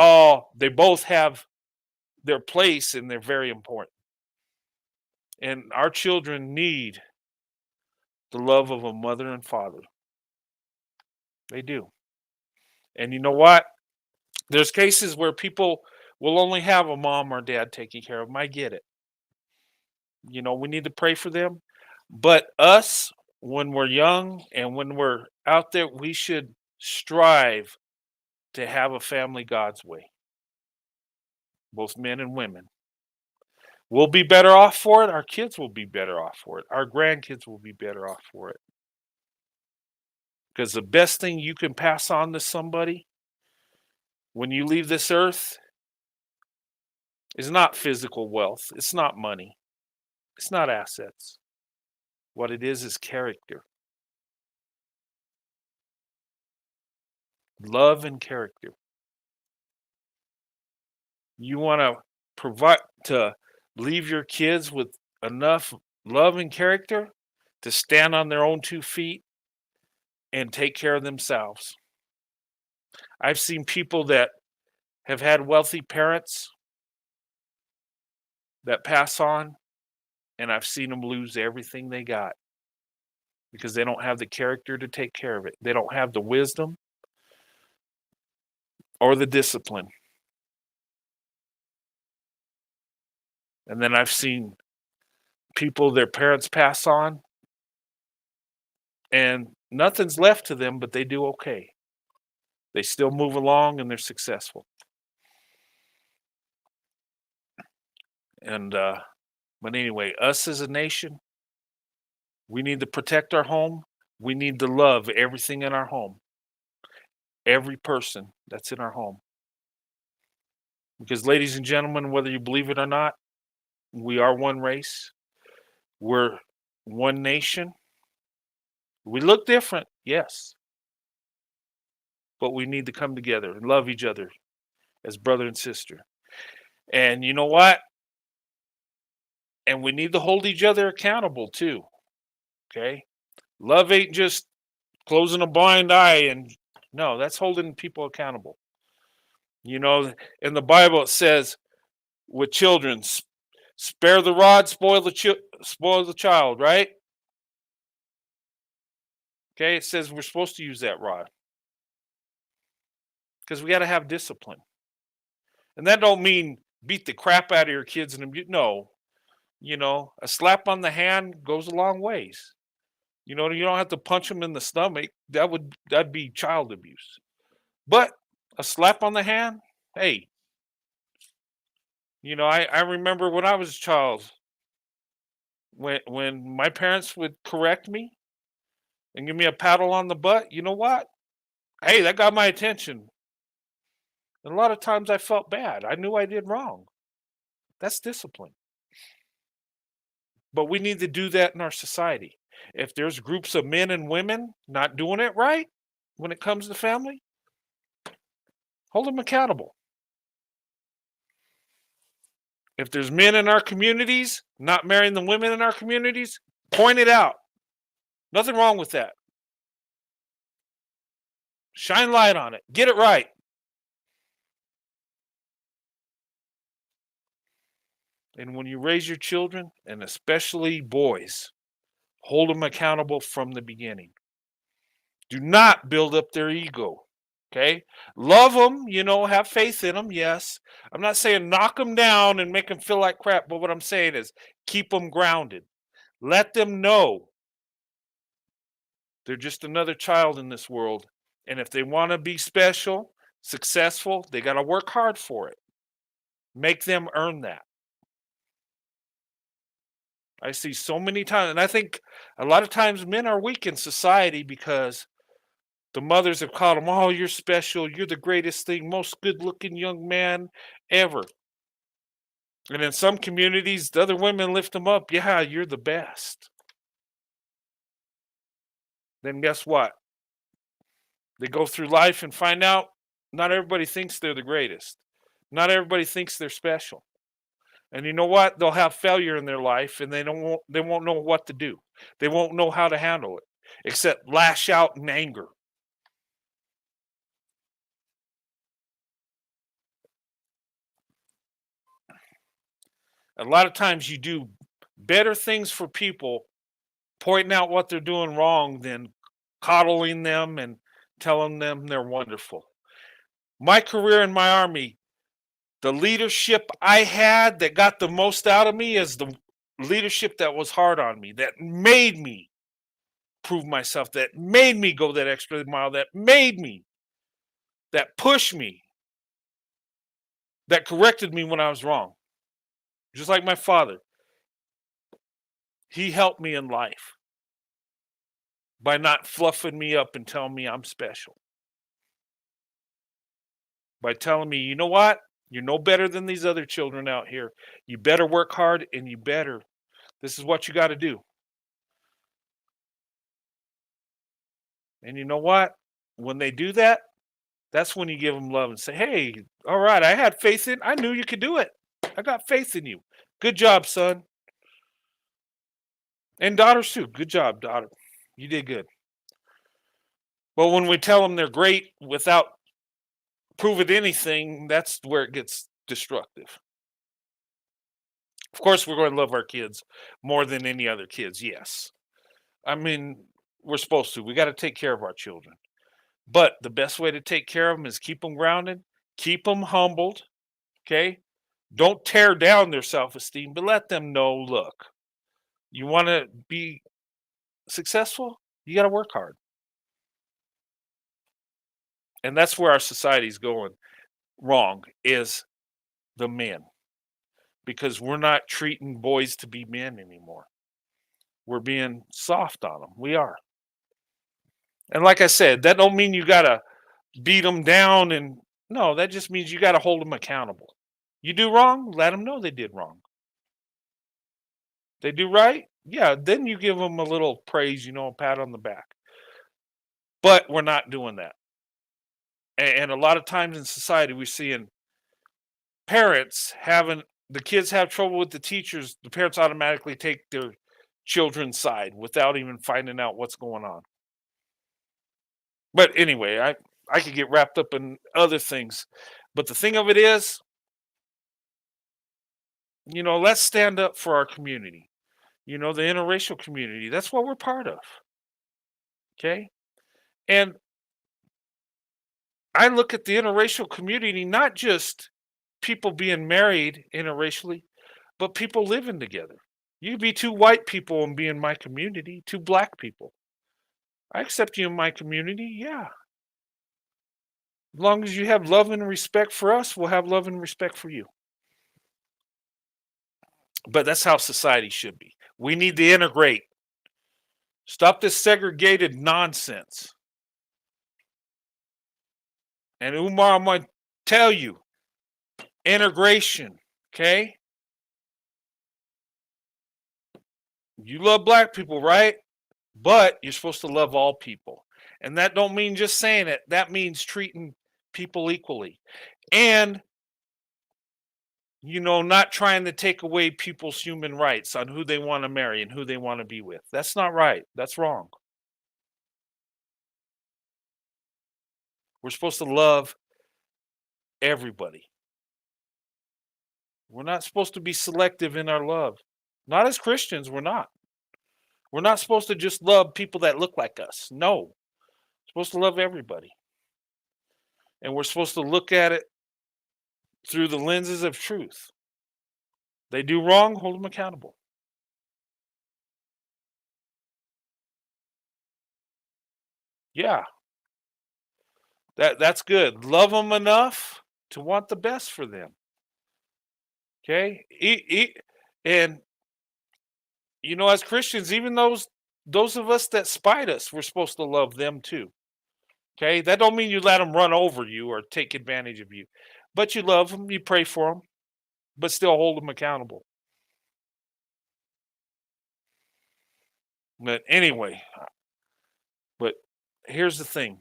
both have their place, and they're very important. And our children need the love of a mother and father. They do. And you know what? There's cases where people will only have a mom or dad taking care of them. I get it. We need to pray for them. But us, when we're young and when we're out there, we should strive to have a family God's way. Both men and women. We'll be better off for it. Our kids will be better off for it. Our grandkids will be better off for it. Because the best thing you can pass on to somebody when you leave this earth is not physical wealth. It's not money. It's not assets. What it is character. Love and character. You want to leave your kids with enough love and character to stand on their own 2 feet and take care of themselves. I've seen people that have had wealthy parents that pass on, and I've seen them lose everything they got because they don't have the character to take care of it. They don't have the wisdom or the discipline. And then I've seen people, their parents pass on, and nothing's left to them, but they do okay. They still move along and they're successful. And but anyway, us as a nation, we need to protect our home. We need to love everything in our home. Every person that's in our home. Because, ladies and gentlemen, whether you believe it or not, we are one race. We're one nation. We look different, yes. But we need to come together and love each other as brother and sister. And you know what? And we need to hold each other accountable too. Okay? Love ain't just closing a blind eye, and no, that's holding people accountable. In the Bible it says with children, spare the rod, spoil the child, right? Okay, it says we're supposed to use that rod because we got to have discipline. And that don't mean beat the crap out of your kids and no. A slap on the hand goes a long ways. You don't have to punch them in the stomach. That'd be child abuse. But a slap on the hand, hey. I remember when I was a child, when my parents would correct me and give me a paddle on the butt, you know what? Hey, that got my attention. And a lot of times I felt bad. I knew I did wrong. That's discipline. But we need to do that in our society. If there's groups of men and women not doing it right when it comes to family, hold them accountable. If there's men in our communities not marrying the women in our communities, point it out. Nothing wrong with that. Shine light on it. Get it right. And when you raise your children, and especially boys, hold them accountable from the beginning. Do not build up their ego. Okay? Love them, have faith in them, yes. I'm not saying knock them down and make them feel like crap, but what I'm saying is keep them grounded. Let them know they're just another child in this world. And if they want to be special, successful, they got to work hard for it. Make them earn that. I see so many times, and I think a lot of times men are weak in society because the mothers have called them, oh, you're special, you're the greatest thing, most good looking young man ever. And in some communities, the other women lift them up, yeah, you're the best. Then guess what? They go through life and find out not everybody thinks they're the greatest. Not everybody thinks they're special. And you know what? They'll have failure in their life and they won't know what to do. They won't know how to handle it except lash out in anger. A lot of times you do better things for people pointing out what they're doing wrong than coddling them and telling them they're wonderful. My career in my army, the leadership I had that got the most out of me is the leadership that was hard on me, that made me prove myself, that made me go that extra mile, that pushed me, that corrected me when I was wrong. Just like my father, he helped me in life by not fluffing me up and telling me I'm special. By telling me, you know what? You're no better than these other children out here. You better work hard and this is what you got to do. And you know what? When they do that, that's when you give them love and say, hey, all right, I had faith I knew you could do it. I got faith in you. Good job, son. And daughters too. Good job, daughter. You did good. But when we tell them they're great without proving anything, that's where it gets destructive. Of course, we're going to love our kids more than any other kids. Yes. I mean, we're supposed to. We got to take care of our children. But the best way to take care of them is keep them grounded, keep them humbled. Okay. Don't tear down their self esteem, but let them know, look, you want to be successful? You got to work hard. And that's where our society's going wrong is the men because we're not treating boys to be men anymore. We're being soft on them. We are. And like I said, that don't mean you got to beat them down and no, that just means you got to hold them accountable. You do wrong, let them know they did wrong. They do right, yeah, then you give them a little praise, a pat on the back. But we're not doing that. And a lot of times in society, we're seeing parents having the kids have trouble with the teachers. The parents automatically take their children's side without even finding out what's going on. But anyway, I could get wrapped up in other things. But the thing of it is, let's stand up for our community. The interracial community. That's what we're part of. Okay. And I look at the interracial community, not just people being married interracially, but people living together. You could be two white people and be in my community, two black people. I accept you in my community, yeah. As long as you have love and respect for us, we'll have love and respect for you. But that's how society should be. We need to integrate. Stop this segregated nonsense. And Umar, I'm going to tell you, integration, okay? You love black people, right? But you're supposed to love all people. And that don't mean just saying it. That means treating people equally. And not trying to take away people's human rights on who they want to marry and who they want to be with. That's not right. That's wrong. We're supposed to love everybody. We're not supposed to be selective in our love. Not as Christians, we're not. We're not supposed to just love people that look like us. No. We're supposed to love everybody. And we're supposed to look at it through the lenses of truth. They do wrong, hold them accountable. Yeah. That's good. Love them enough to want the best for them. Okay? And as Christians, even those of us that spite us, we're supposed to love them too. Okay? That don't mean you let them run over you or take advantage of you. But you love them, you pray for them, but still hold them accountable. But anyway, but here's the thing.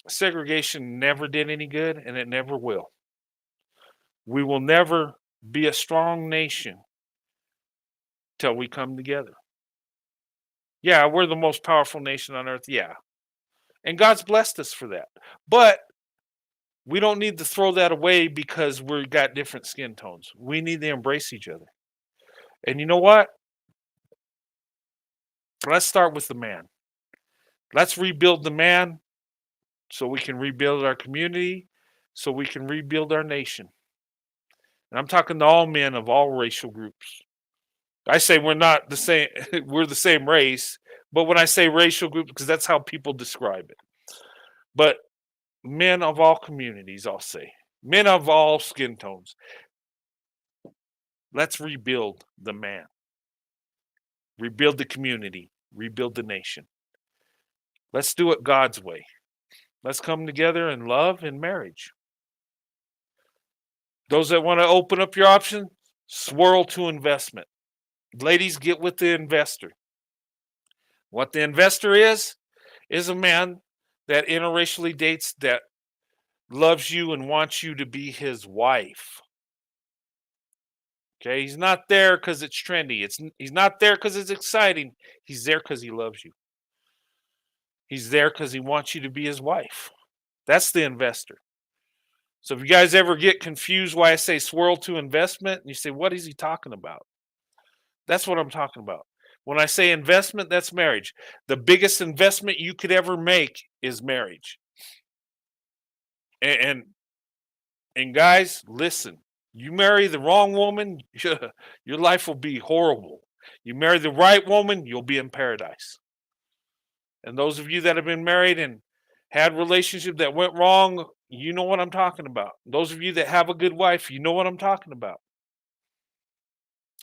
Segregation never did any good, and it never will. We will never be a strong nation till we come together. Yeah, we're the most powerful nation on earth. Yeah. And God's blessed us for that. But we don't need to throw that away because we've got different skin tones. We need to embrace each other. And you know what? Let's start with the man. Let's rebuild the man so we can rebuild our community, so we can rebuild our nation. And I'm talking to all men of all racial groups. I say we're not the same, we're the same race, but when I say racial group, because that's how people describe it. But men of all communities, I'll say. Men of all skin tones. Let's rebuild the man. Rebuild the community. Rebuild the nation. Let's do it God's way. Let's come together in love and marriage. Those that want to open up your option, swirl to investment. Ladies, get with the investor. What the investor is a man that interracially dates, that loves you and wants you to be his wife. Okay, he's not there because it's trendy. He's not there because it's exciting. He's there because he loves you. He's there because he wants you to be his wife. That's the investor. So if you guys ever get confused why I say swirl to investment, and you say, what is he talking about? That's what I'm talking about. When I say investment, that's marriage. The biggest investment you could ever make is marriage. And guys, listen. You marry the wrong woman, your life will be horrible. You marry the right woman, you'll be in paradise. And those of you that have been married and had relationships that went wrong, you know what I'm talking about. Those of you that have a good wife, you know what I'm talking about.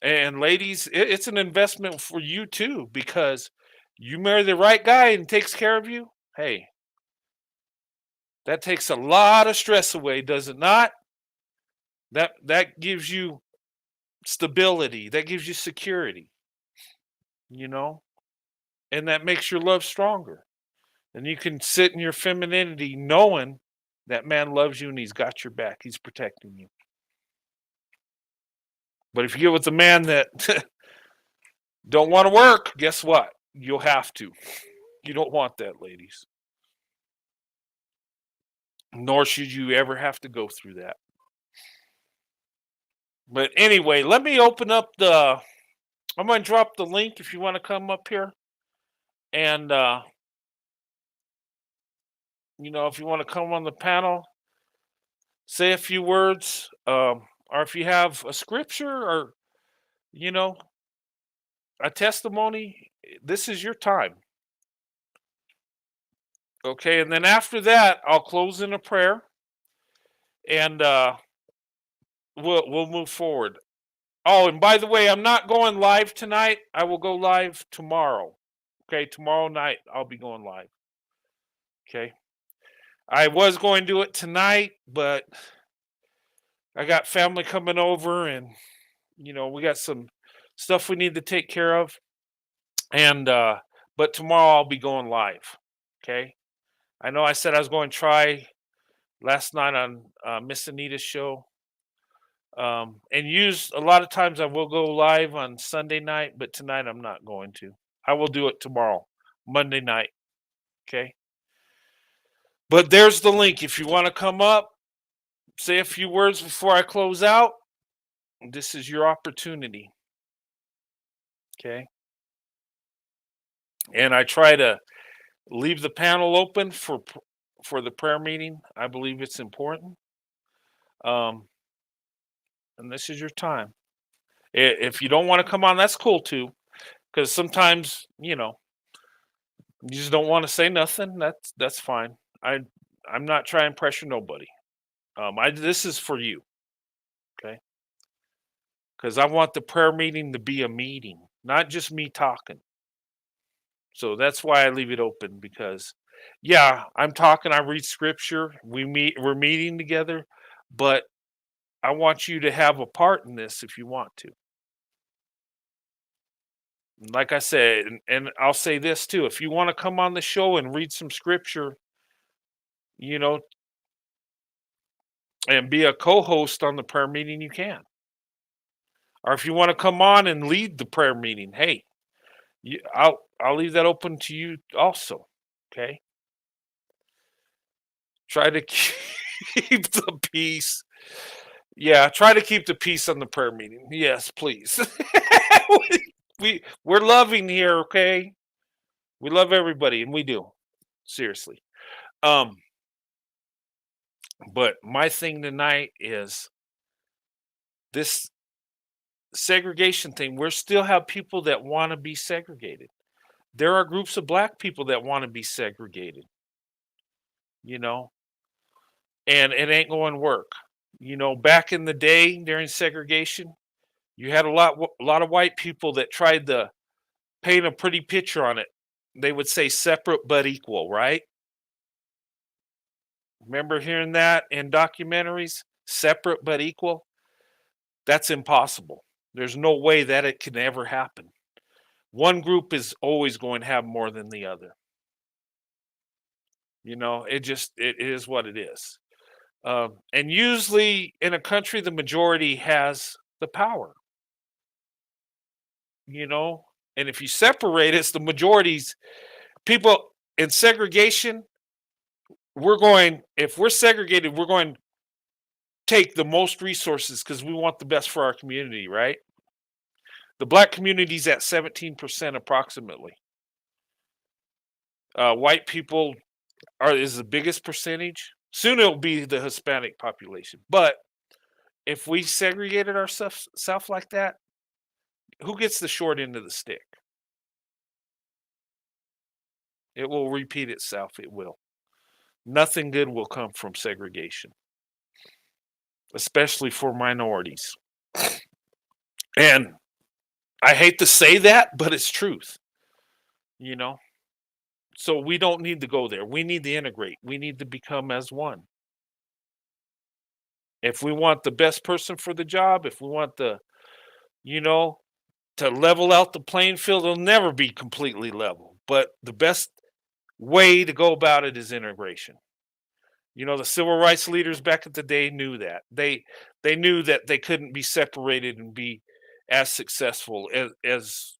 And ladies, it's an investment for you too, because you marry the right guy and takes care of you. Hey, that takes a lot of stress away, does it not? That gives you stability. That gives you security. And that makes your love stronger. And you can sit in your femininity knowing that man loves you and he's got your back. He's protecting you. But if you get with a man that don't want to work, guess what? You'll have to. You don't want that, ladies. Nor should you ever have to go through that. But anyway, let me open up I'm going to drop the link if you want to come up here. And, if you want to come on the panel, say a few words, or if you have a scripture or, a testimony, this is your time. Okay, and then after that, I'll close in a prayer, and we'll move forward. Oh, and by the way, I'm not going live tonight. I will go live tomorrow. Okay, tomorrow night I'll be going live. Okay. I was going to do it tonight, but I got family coming over and we got some stuff we need to take care of. And but tomorrow I'll be going live. Okay. I know I said I was going to try last night on Miss Anita's show. And use a lot of times I will go live on Sunday night, but tonight I'm not going to. I will do it tomorrow, Monday night. Okay. But there's the link. If you want to come up, say a few words before I close out. This is your opportunity. Okay. And I try to leave the panel open for the prayer meeting. I believe it's important. Um, and this is your time. If you don't want to come on, that's cool too. Because sometimes, you just don't want to say nothing. That's fine. I'm not trying to pressure nobody. This is for you, okay? Because I want the prayer meeting to be a meeting, not just me talking. So that's why I leave it open because, yeah, I'm talking. I read scripture. We're meeting together, but I want you to have a part in this if you want to. Like I said, and I'll say this too: if you want to come on the show and read some scripture, you know, and be a co-host on the prayer meeting, you can. Or if you want to come on and lead the prayer meeting, hey, I'll leave that open to you also. Okay. Try to keep the peace. Yeah, try to keep the peace on the prayer meeting. Yes, please. We're loving here, okay? We love everybody, and we do. Seriously. Um, but my thing tonight is this segregation thing. We still have people that want to be segregated. There are groups of black people that want to be segregated, you know, and it ain't going to work. Back in the day during segregation, you had a lot of white people that tried to paint a pretty picture on it. They would say separate but equal, right? Remember hearing that in documentaries? Separate but equal? That's impossible. There's no way that it can ever happen. One group is always going to have more than the other. It is what it is. And usually in a country, the majority has the power, you know. And if you separate, it's the majorities. People in segregation, if we're segregated, we're going to take the most resources because we want the best for our community, right? The black community's at 17% approximately. White people is the biggest percentage. Soon it'll be the Hispanic population. But if we segregated ourselves like that, who gets the short end of the stick? It will repeat itself. It will. Nothing good will come from segregation, especially for minorities. And I hate to say that, but it's truth, you know? So we don't need to go there. We need to integrate. We need to become as one. If we want the best person for the job, if we want you know, to level out the playing field, it'll never be completely level. But the best way to go about it is integration. The civil rights leaders back at the day knew that. They knew that they couldn't be separated and be as successful as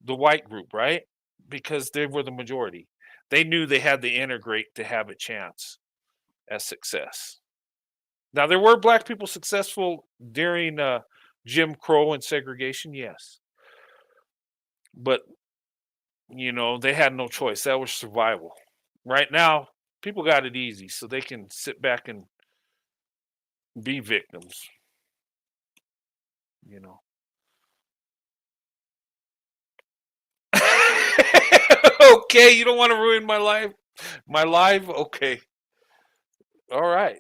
the white group, right? Because they were the majority. They knew they had to integrate to have a chance at success. Now there were black people successful during Jim Crow and segregation, yes. But they had no choice. That was survival. Right now, people got it easy, so they can sit back and be victims. You know. Okay, you don't want to ruin my life. My life, okay. All right.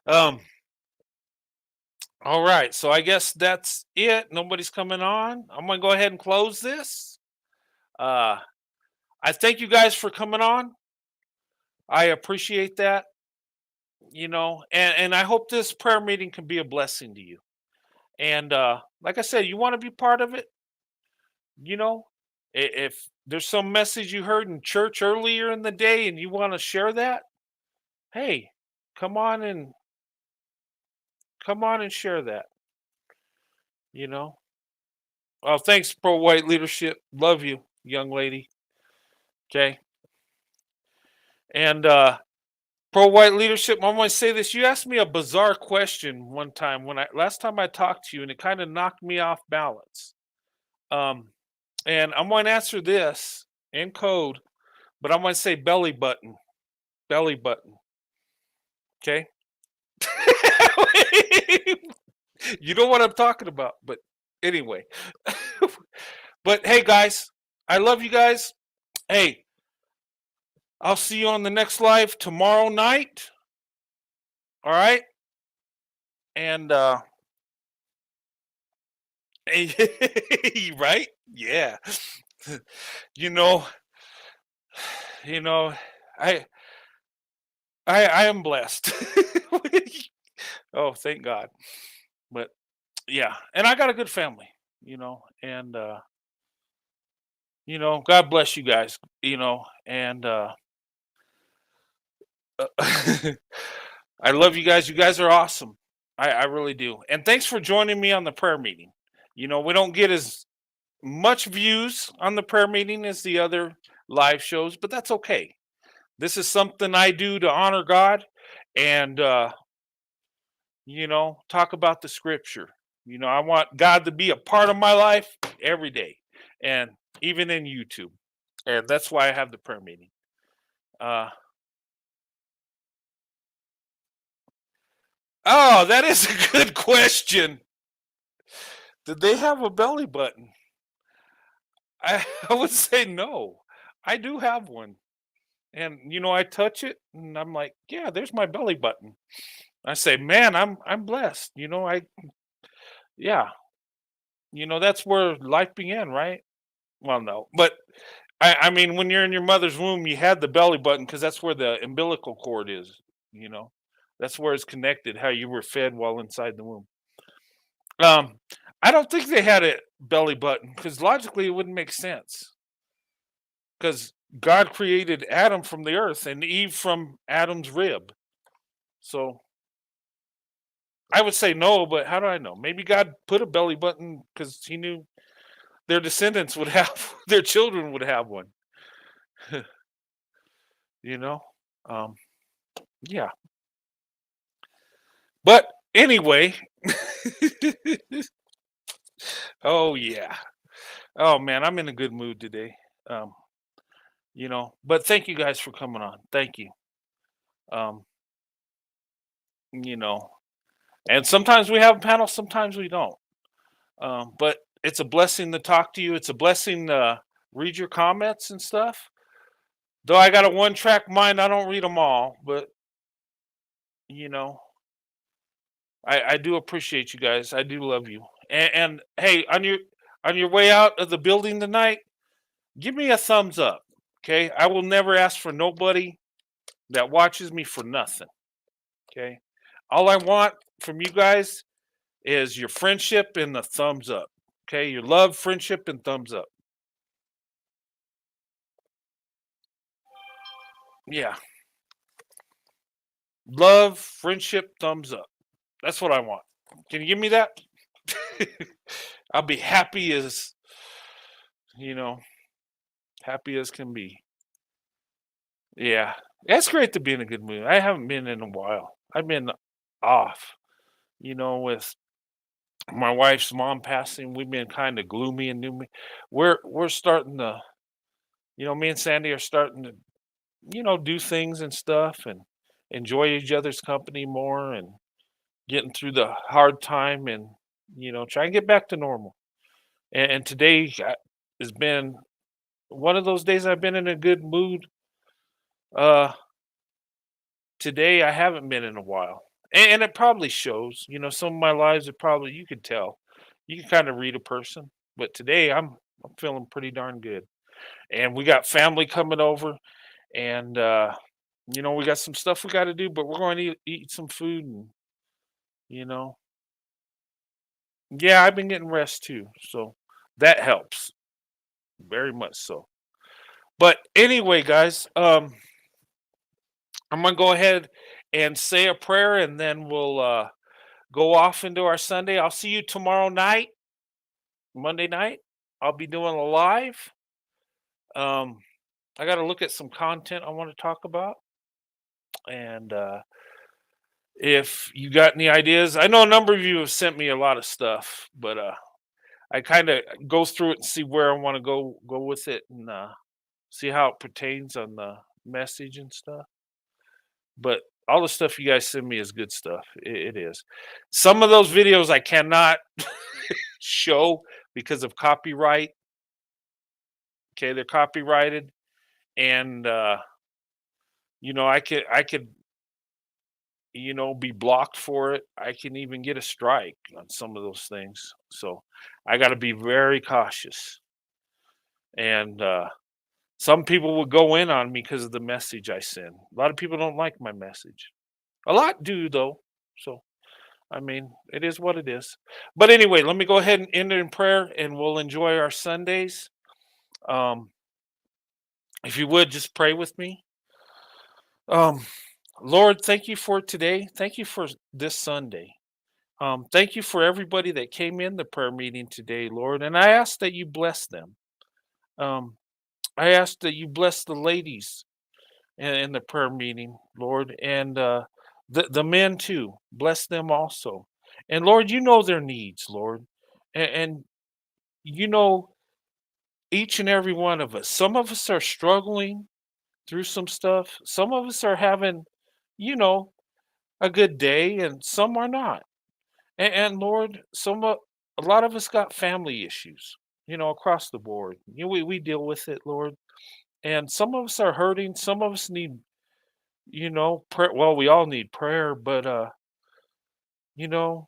um. All right. So I guess that's it. Nobody's coming on. I'm gonna go ahead and close this. Uh, I thank you guys for coming on. I appreciate that. And I hope this prayer meeting can be a blessing to you. And like I said, you want to be part of it. You know, if there's some message you heard in church earlier in the day and you want to share that, hey, come on and share that. You know. Well, thanks, pro white leadership. Love you, young lady. Okay. And pro white leadership, I'm going to say this. You asked me a bizarre question one time when I last time I talked to you, and it kind of knocked me off balance. Um, and I'm going to answer this in code, but I'm going to say belly button, belly button. Okay. You know what I'm talking about, but anyway. But hey, guys, I love you guys. Hey, I'll see you on the next live tomorrow night. All right. And right? Yeah. You know, you know, I I am blessed. Oh, thank God. But yeah, and I got a good family, and God bless you guys, and I love you guys. You guys are awesome. I really do. And thanks for joining me on the prayer meeting. We don't get as much views on the prayer meeting as the other live shows, but that's okay. This is something I do to honor God and talk about the scripture. I want God to be a part of my life every day and even in YouTube. And that's why I have the prayer meeting. Uh oh, that is a good question. Did they have a belly button? I would say no. I do have one. And I touch it and I'm like, yeah, there's my belly button. I say, man, I'm blessed. Yeah, that's where life began, right? Well, no. But I mean, when you're in your mother's womb, you had the belly button because that's where the umbilical cord is, you know. That's where it's connected, how you were fed while inside the womb. Um, I don't think they had a belly button because logically it wouldn't make sense. Because God created Adam from the earth and Eve from Adam's rib. So I would say no, but how do I know? Maybe God put a belly button because he knew their descendants would have, their children would have one, you know? Um, yeah. But anyway, oh yeah. Oh man, I'm in a good mood today. Um, but thank you guys for coming on. Thank you. Um, you know, and sometimes we have a panel, sometimes we don't. But it's a blessing to talk to you. It's a blessing to read your comments and stuff. Though I got a one track mind, I don't read them all, but you know, I do appreciate you guys. I do love you. And hey, on your way out of the building tonight, give me a thumbs up. Okay. I will never ask for nobody that watches me for nothing. Okay. All I want from you guys is your friendship and the thumbs up. Okay. Your love, friendship, and thumbs up. Yeah. Love, friendship, thumbs up. That's what I want. Can you give me that? I'll be you know, happy as can be. Yeah. It's great to be in a good mood. I haven't been in a while. I've been off, with my wife's mom passing. We've been kind of gloomy and doomy. We're starting to, me and Sandy are starting to, do things and stuff and enjoy each other's company more and getting through the hard time and, try and get back to normal. And today has been one of those days I've been in a good mood. Uh, Today I haven't been in a while, and it probably shows. Some of my lives are probably you could tell, you can kind of read a person. But today I'm feeling pretty darn good, and we got family coming over, and we got some stuff we got to do, but we're going to eat some food, and you know, yeah, I've been getting rest too, so that helps very much so. But anyway, guys, I'm gonna go ahead and say a prayer, and then we'll go off into our Sunday. I'll see you tomorrow night, Monday night. I'll be doing a live. Um, I got to look at some content I want to talk about. And if you got any ideas, I know a number of you have sent me a lot of stuff, but I kind of go through it and see where I want to go with it, and see how it pertains on the message and stuff. But all the stuff you guys send me is good stuff. It is. Some of those videos I cannot show because of copyright. Okay, they're copyrighted, and I could be blocked for it. I can even get a strike on some of those things. So I got to be very cautious. And some people will go in on me because of the message I send. A lot of people don't like my message. A lot do though. So I mean, it is what it is. But anyway, let me go ahead and end it in prayer, and we'll enjoy our Sundays. Um, if you would just pray with me. Um, Lord, thank you for today. Thank you for this Sunday. Thank you for everybody that came in the prayer meeting today, Lord. And I ask that you bless them. Um, I ask that you bless the ladies in the prayer meeting, Lord, and the men too. Bless them also. And Lord, you know their needs, Lord, and you know each and every one of us. Some of us are struggling through some stuff. Some of us are having, you know, a good day, and some are not. And Lord, a lot of us got family issues, across the board. We deal with it, Lord. And some of us are hurting. Some of us need, prayer. Well, we all need prayer, but you know,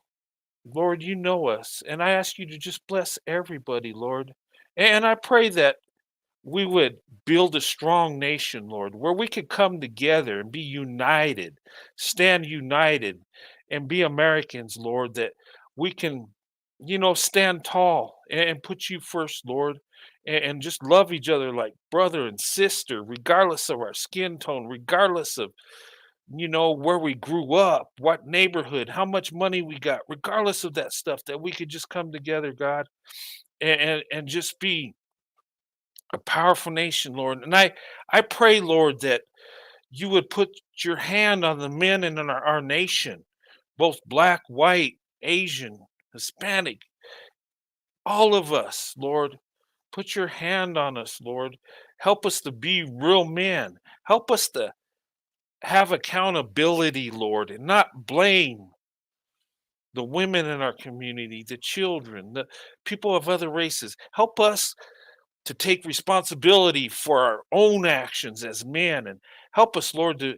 Lord, you know us, and I ask you to just bless everybody, Lord. And I pray that we would build a strong nation, Lord, where we could come together and be united, stand united, and be Americans, Lord, that we can, stand tall and put you first, Lord, and just love each other like brother and sister, regardless of our skin tone, regardless of, where we grew up, what neighborhood, how much money we got, regardless of that stuff, that we could just come together, God, and just be a powerful nation, Lord. And I pray, Lord, that you would put your hand on the men in our nation, both black, white, Asian, Hispanic, all of us, Lord. Put your hand on us, Lord. Help us to be real men. Help us to have accountability, Lord, and not blame the women in our community, the children, the people of other races. Help us to take responsibility for our own actions as men, and help us, Lord, to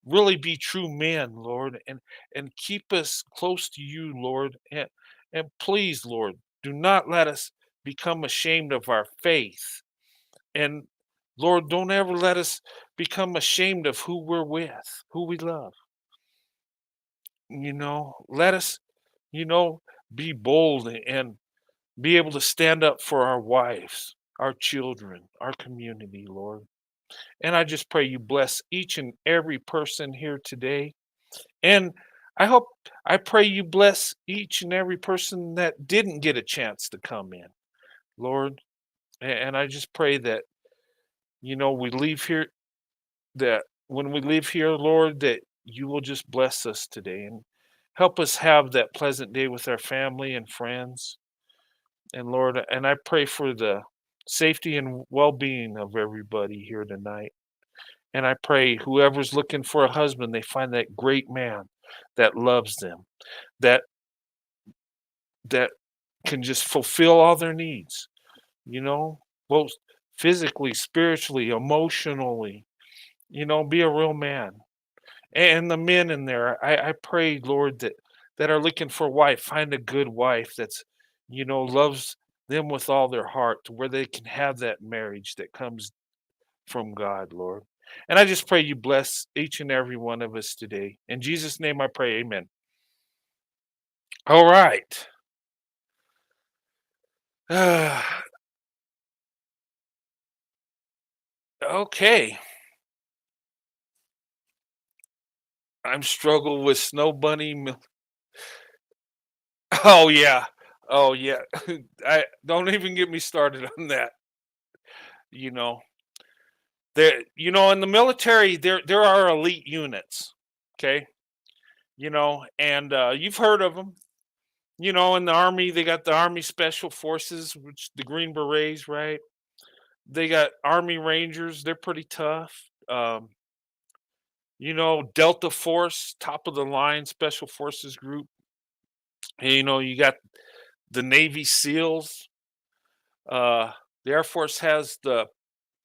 really be true men, Lord, and keep us close to you, Lord. And please, Lord, do not let us become ashamed of our faith. And Lord, don't ever let us become ashamed of who we're with, who we love. Let us, you know, be bold and be able to stand up for our wives, our children, our community, Lord. And I just pray you bless each and every person here today. And I I pray you bless each and every person that didn't get a chance to come in, Lord. And I just pray that, we leave here, that when we leave here, Lord, that you will just bless us today and help us have that pleasant day with our family and friends. And Lord, and I pray for the safety and well-being of everybody here tonight. And I pray whoever's looking for a husband, they find that great man that loves them, that that can just fulfill all their needs, both physically, spiritually, emotionally, be a real man. And the men in there, I pray, Lord, that are looking for a wife, find a good wife that's, loves them with all their heart, to where they can have that marriage that comes from God, Lord. And I just pray you bless each and every one of us today. In Jesus' name I pray, amen. All right. Okay. I'm struggling with snow bunny. Oh yeah. Oh yeah. I don't even get me started on that, you know. There, in the military, there are elite units. Okay, and you've heard of them. In the army, they got the Army Special Forces, which the Green Berets, right? They got Army Rangers. They're pretty tough. Delta Force, top of the line Special Forces group. And, you got the Navy SEALs. The Air Force has the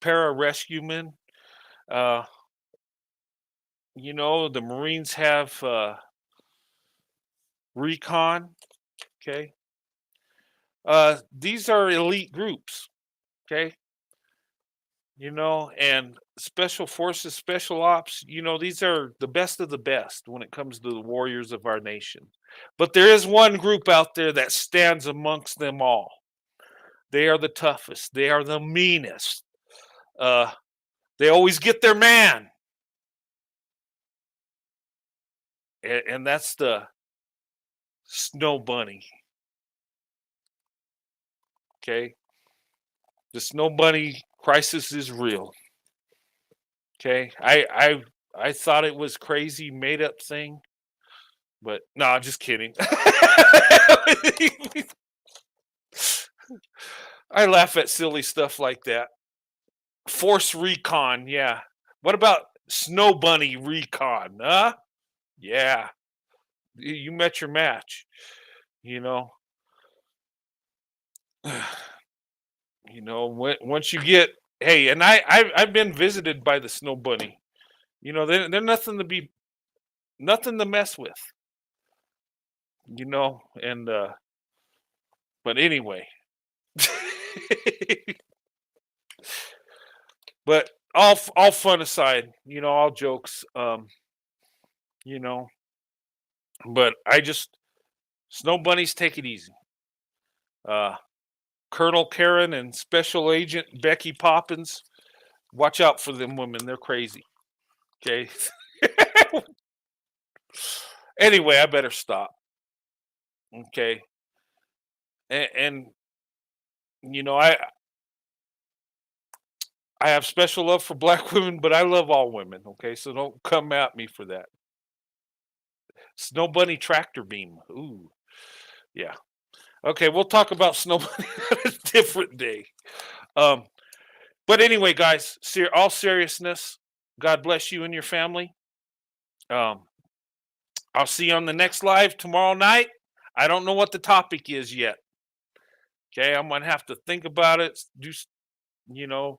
para rescuemen. Uh, the Marines have recon. Okay. These are elite groups. Okay. And special forces, special ops, these are the best of the best when it comes to the warriors of our nation. But there is one group out there that stands amongst them all. They are the toughest, they are the meanest. Uh, they always get their man. And that's the Snow Bunny. Okay. The Snow Bunny crisis is real. Okay. I thought it was crazy made up thing, but no, just kidding. I laugh at silly stuff like that. Force recon, yeah. What about Snow Bunny recon? Huh? Yeah. You met your match. You know. Once you get, hey, and I've been visited by the Snow Bunny. They're nothing to mess with. And but anyway. But all fun aside, all jokes, you know, but Snow Bunnies, take it easy. Uh, Colonel Karen and Special Agent Becky Poppins, watch out for them women. They're crazy. Okay. Anyway, I better stop. Okay. And I have special love for black women, but I love all women. Okay, so don't come at me for that. Snow Bunny tractor beam. Ooh, yeah. Okay, we'll talk about Snow Bunny on a different day. Um, but anyway, guys, all seriousness, God bless you and your family. Um, I'll see you on the next live tomorrow night. I don't know what the topic is yet. Okay, I'm gonna have to think about it. You know,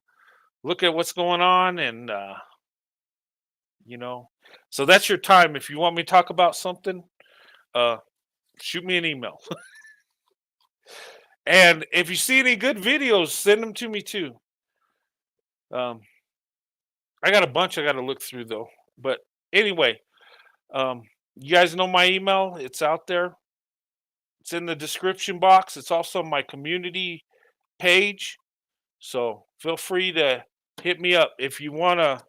look at what's going on, and you know. So that's your time. If you want me to talk about something, uh, shoot me an email. And if you see any good videos, send them to me too. Um, I got a bunch I got to look through though. But anyway, um, you guys know my email. It's out there. It's in the description box. It's also my community page. So feel free to hit me up if you want to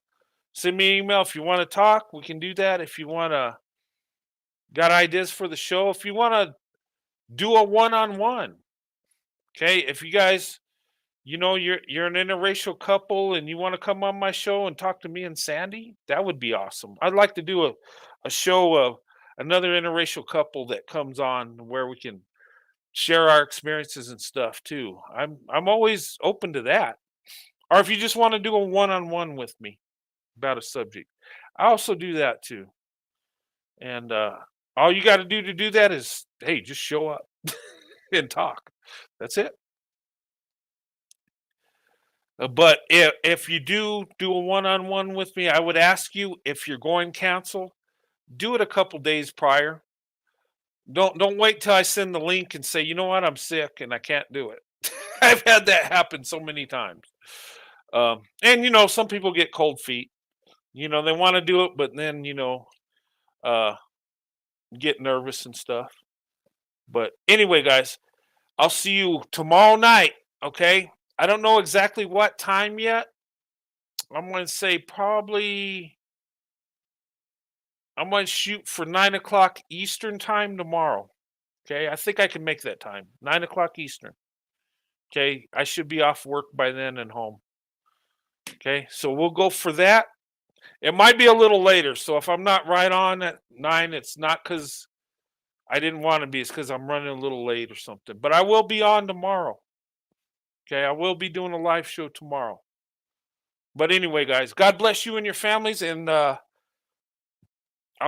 send me an email. If you want to talk, we can do that. If you want to got ideas for the show, if you want to do a one-on-one, okay. If you guys, you're an interracial couple and you want to come on my show and talk to me and Sandy, that would be awesome. I'd like to do a show of another interracial couple that comes on where we can share our experiences and stuff too. I'm always open to that. Or if you just want to do a one-on-one with me about a subject, I also do that too. And all you got to do that is, hey, just show up and talk. That's it. But if you do a one-on-one with me, I would ask you, if you're going cancel, do it a couple days prior. Don't wait till I send the link and say, you know what, I'm sick and I can't do it. I've had that happen so many times. And some people get cold feet. They want to do it, but then uh, get nervous and stuff. But anyway, guys, I'll see you tomorrow night. Okay. I don't know exactly what time yet. I'm going to say probably I'm going to shoot for 9 o'clock Eastern time tomorrow. Okay. I think I can make that time. 9 o'clock Eastern. Okay. I should be off work by then and home. Okay, so we'll go for that. It might be a little later, so if I'm not right on at 9, it's not because I didn't want to be. It's because I'm running a little late or something. But I will be on tomorrow. Okay, I will be doing a live show tomorrow. But anyway, guys, God bless you and your families, and I'll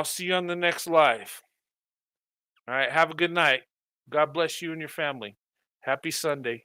see you on the next live. All right, have a good night. God bless you and your family. Happy Sunday.